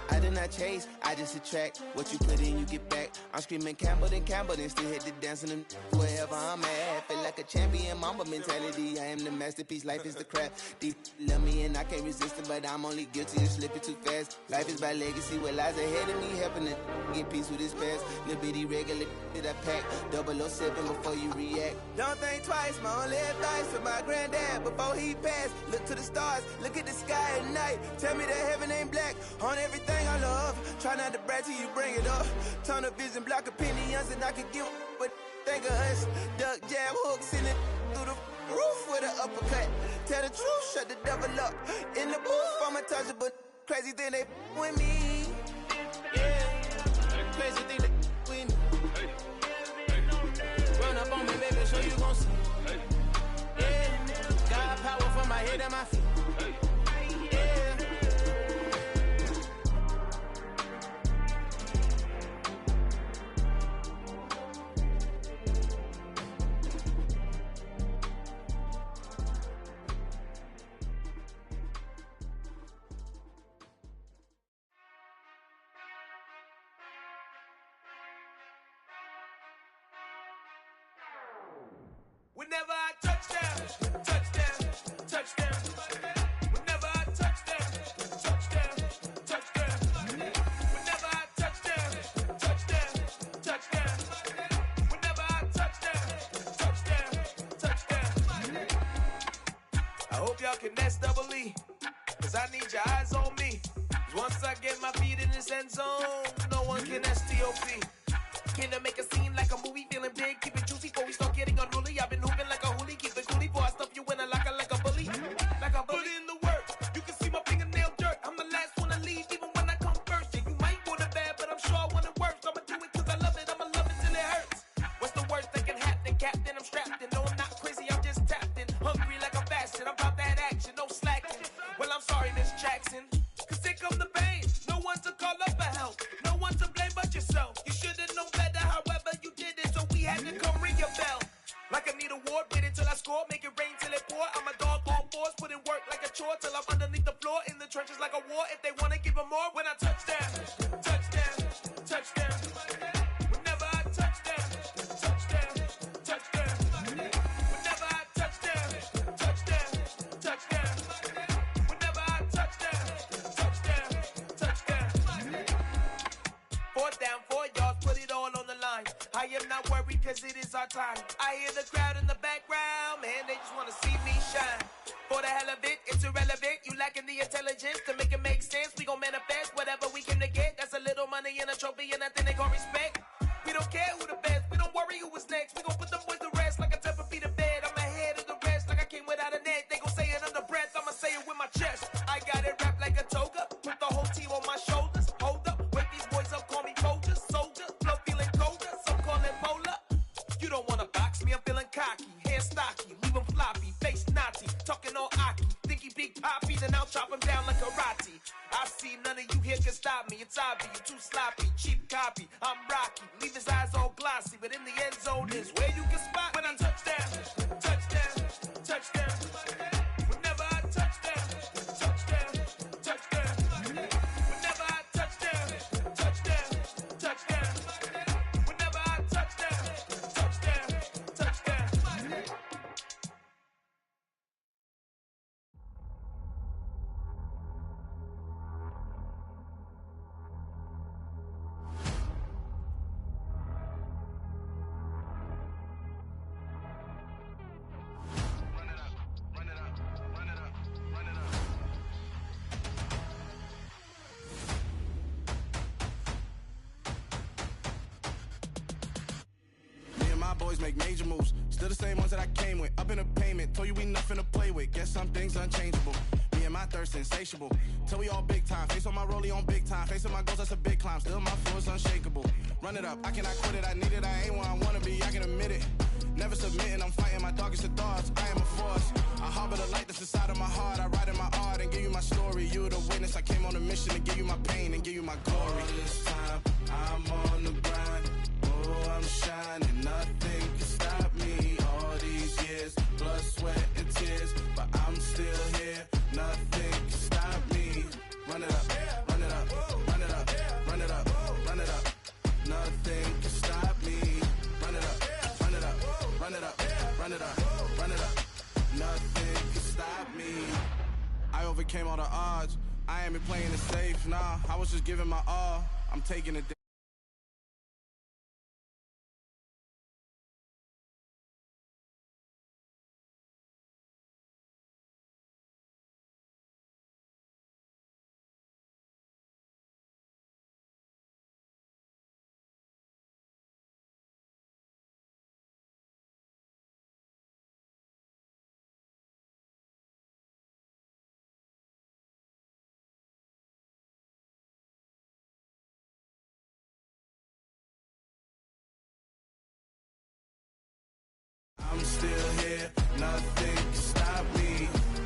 I did not chase, I just attract. What you put in, you get back. I'm screaming Campbell, then still hit the dance and wherever I'm at. feel like a champion, mamba mentality. I am the masterpiece, life is the craft. Deep love me and I can't resist it, but I'm only guilty of slipping too fast. Life is by legacy, what lies ahead of me, helping to get peace with his past. Little bitty regular that I pack, 007 before you react. Don't think twice, my only advice for my granddad before he passed. Look to the stars, look at the sky at night. Tell me that heaven ain't black on everything I love. Try not to brag till you bring it up. Tunnel vision, block opinions, and I can give what think of us. Duck jab hooks in it through the roof with an uppercut. Tell the truth, shut the devil up. In the booth, I'm untouchable. Crazy thing they with me. Yeah, crazy thing they with me. Run up on me, baby, so you gon' see. Yeah, got power from my head and my feet. Whenever I touchdown, touchdown, touchdown. Whenever I touchdown, touchdown, touchdown. Whenever I touchdown, touchdown, touchdown. Whenever I touchdown, touchdown, touchdown. I hope y'all can nest double E, cause I need your eyes on me. Cause once I get my feet in this end zone, no one can STOP. Can I make a scene like a movie, feeling big, keep it juicy before we start getting unruly. I've been hooping like a hoolie, keep it coolie before I stuff you in a locker like a bully. Like a bully. Put in the work, you can see my fingernail dirt. I'm the last one to leave, even when I come first. Yeah, you might want it bad, but I'm sure I want it worse. I'ma do it cause I love it, I'ma love it till it hurts. What's the worst that can happen, Captain? I'm strapped in, no I'm not crazy, I'm just tapped in. Hungry like I'm fasting, I'm about that action, no slacking. Well, I'm sorry, Miss Jackson, cause here come the pain. No one to call up for help, no one to blame but yourself. You should've known better, however you did it, so we had to come ring your bell. Like I need a ward, wait until I score, make it rain till it pour. I'm a dog on fours, put in work like a chore till I'm underneath the floor, in the trenches like a war. If they wanna give them more, when I touchdown, touchdown, touchdown. Whenever I touchdown, touchdown, touchdown. Whenever I touchdown, touchdown, touchdown. Whenever I touchdown, touchdown, touchdown. 4th down, 4 yards, put it all on the line. I am not worried cause it is our time. I hear the crowd in the background, man, they just wanna see me shine. For the hell of it, it's irrelevant. You lacking the intelligence to make it make sense. We gon' manifest whatever we came to get. That's a little money and a trophy and nothing they call respect. We don't care who the best, we don't worry who was next. We gon' put them boys to rest like a Tempur-Pedic to bed. I'm ahead of the rest like I came without a net. They gon' say it under breath, I'ma say it with my chest. I got it wrapped like a toga, put the whole team on my shoulders. Hold up, wake these boys up, call me soldier, soldier. Flow feeling colder, some call it polar. You don't wanna box me, I'm feeling cocky. Hair stocky, leave him floppy, face naughty. Talking all aki, think he big poppy, then I'll chop him down like karate. I see none of you here can stop me. It's obvious, you're too sloppy, cheap copy. I'm Rocky, leave his eyes all glossy, but in the end zone is where you can spot when I touchdown, touchdown, touchdown. Whenever I touchdown, touchdown, touchdown. Whenever I touchdown, touchdown, touchdown. Whenever I touchdown, touchdown, touchdown. Boys make major moves, still the same ones that I came with. Up in the payment, told you we nothing to play with. Guess some things unchangeable. Me and my thirst insatiable. Till we all big time. Face on my rollie on big time. Facing my goals, that's a big climb. Still my flow is unshakable. Run it up, I cannot quit it. I need it, I ain't where I wanna be. I can admit it. Never submitting, I'm fighting my darkest of thoughts. I am a force. I harbor the light that's inside of my heart. I write in my art and give you my story. You the witness. I came on a mission to give you my pain and give you my glory. All this time, I'm on the grind. Oh, I'm shining. Nothing can stop me. All these years, blood, sweat, and tears, but I'm still here. Nothing can stop me. Run it up, run it up, run it up, run it up, run it up. Nothing can stop me. Run it up, run it up, run it up, run overcame all the odds. I ain't been playing it safe, nah. I was just giving my all. I'm taking it. I'm still here, nothing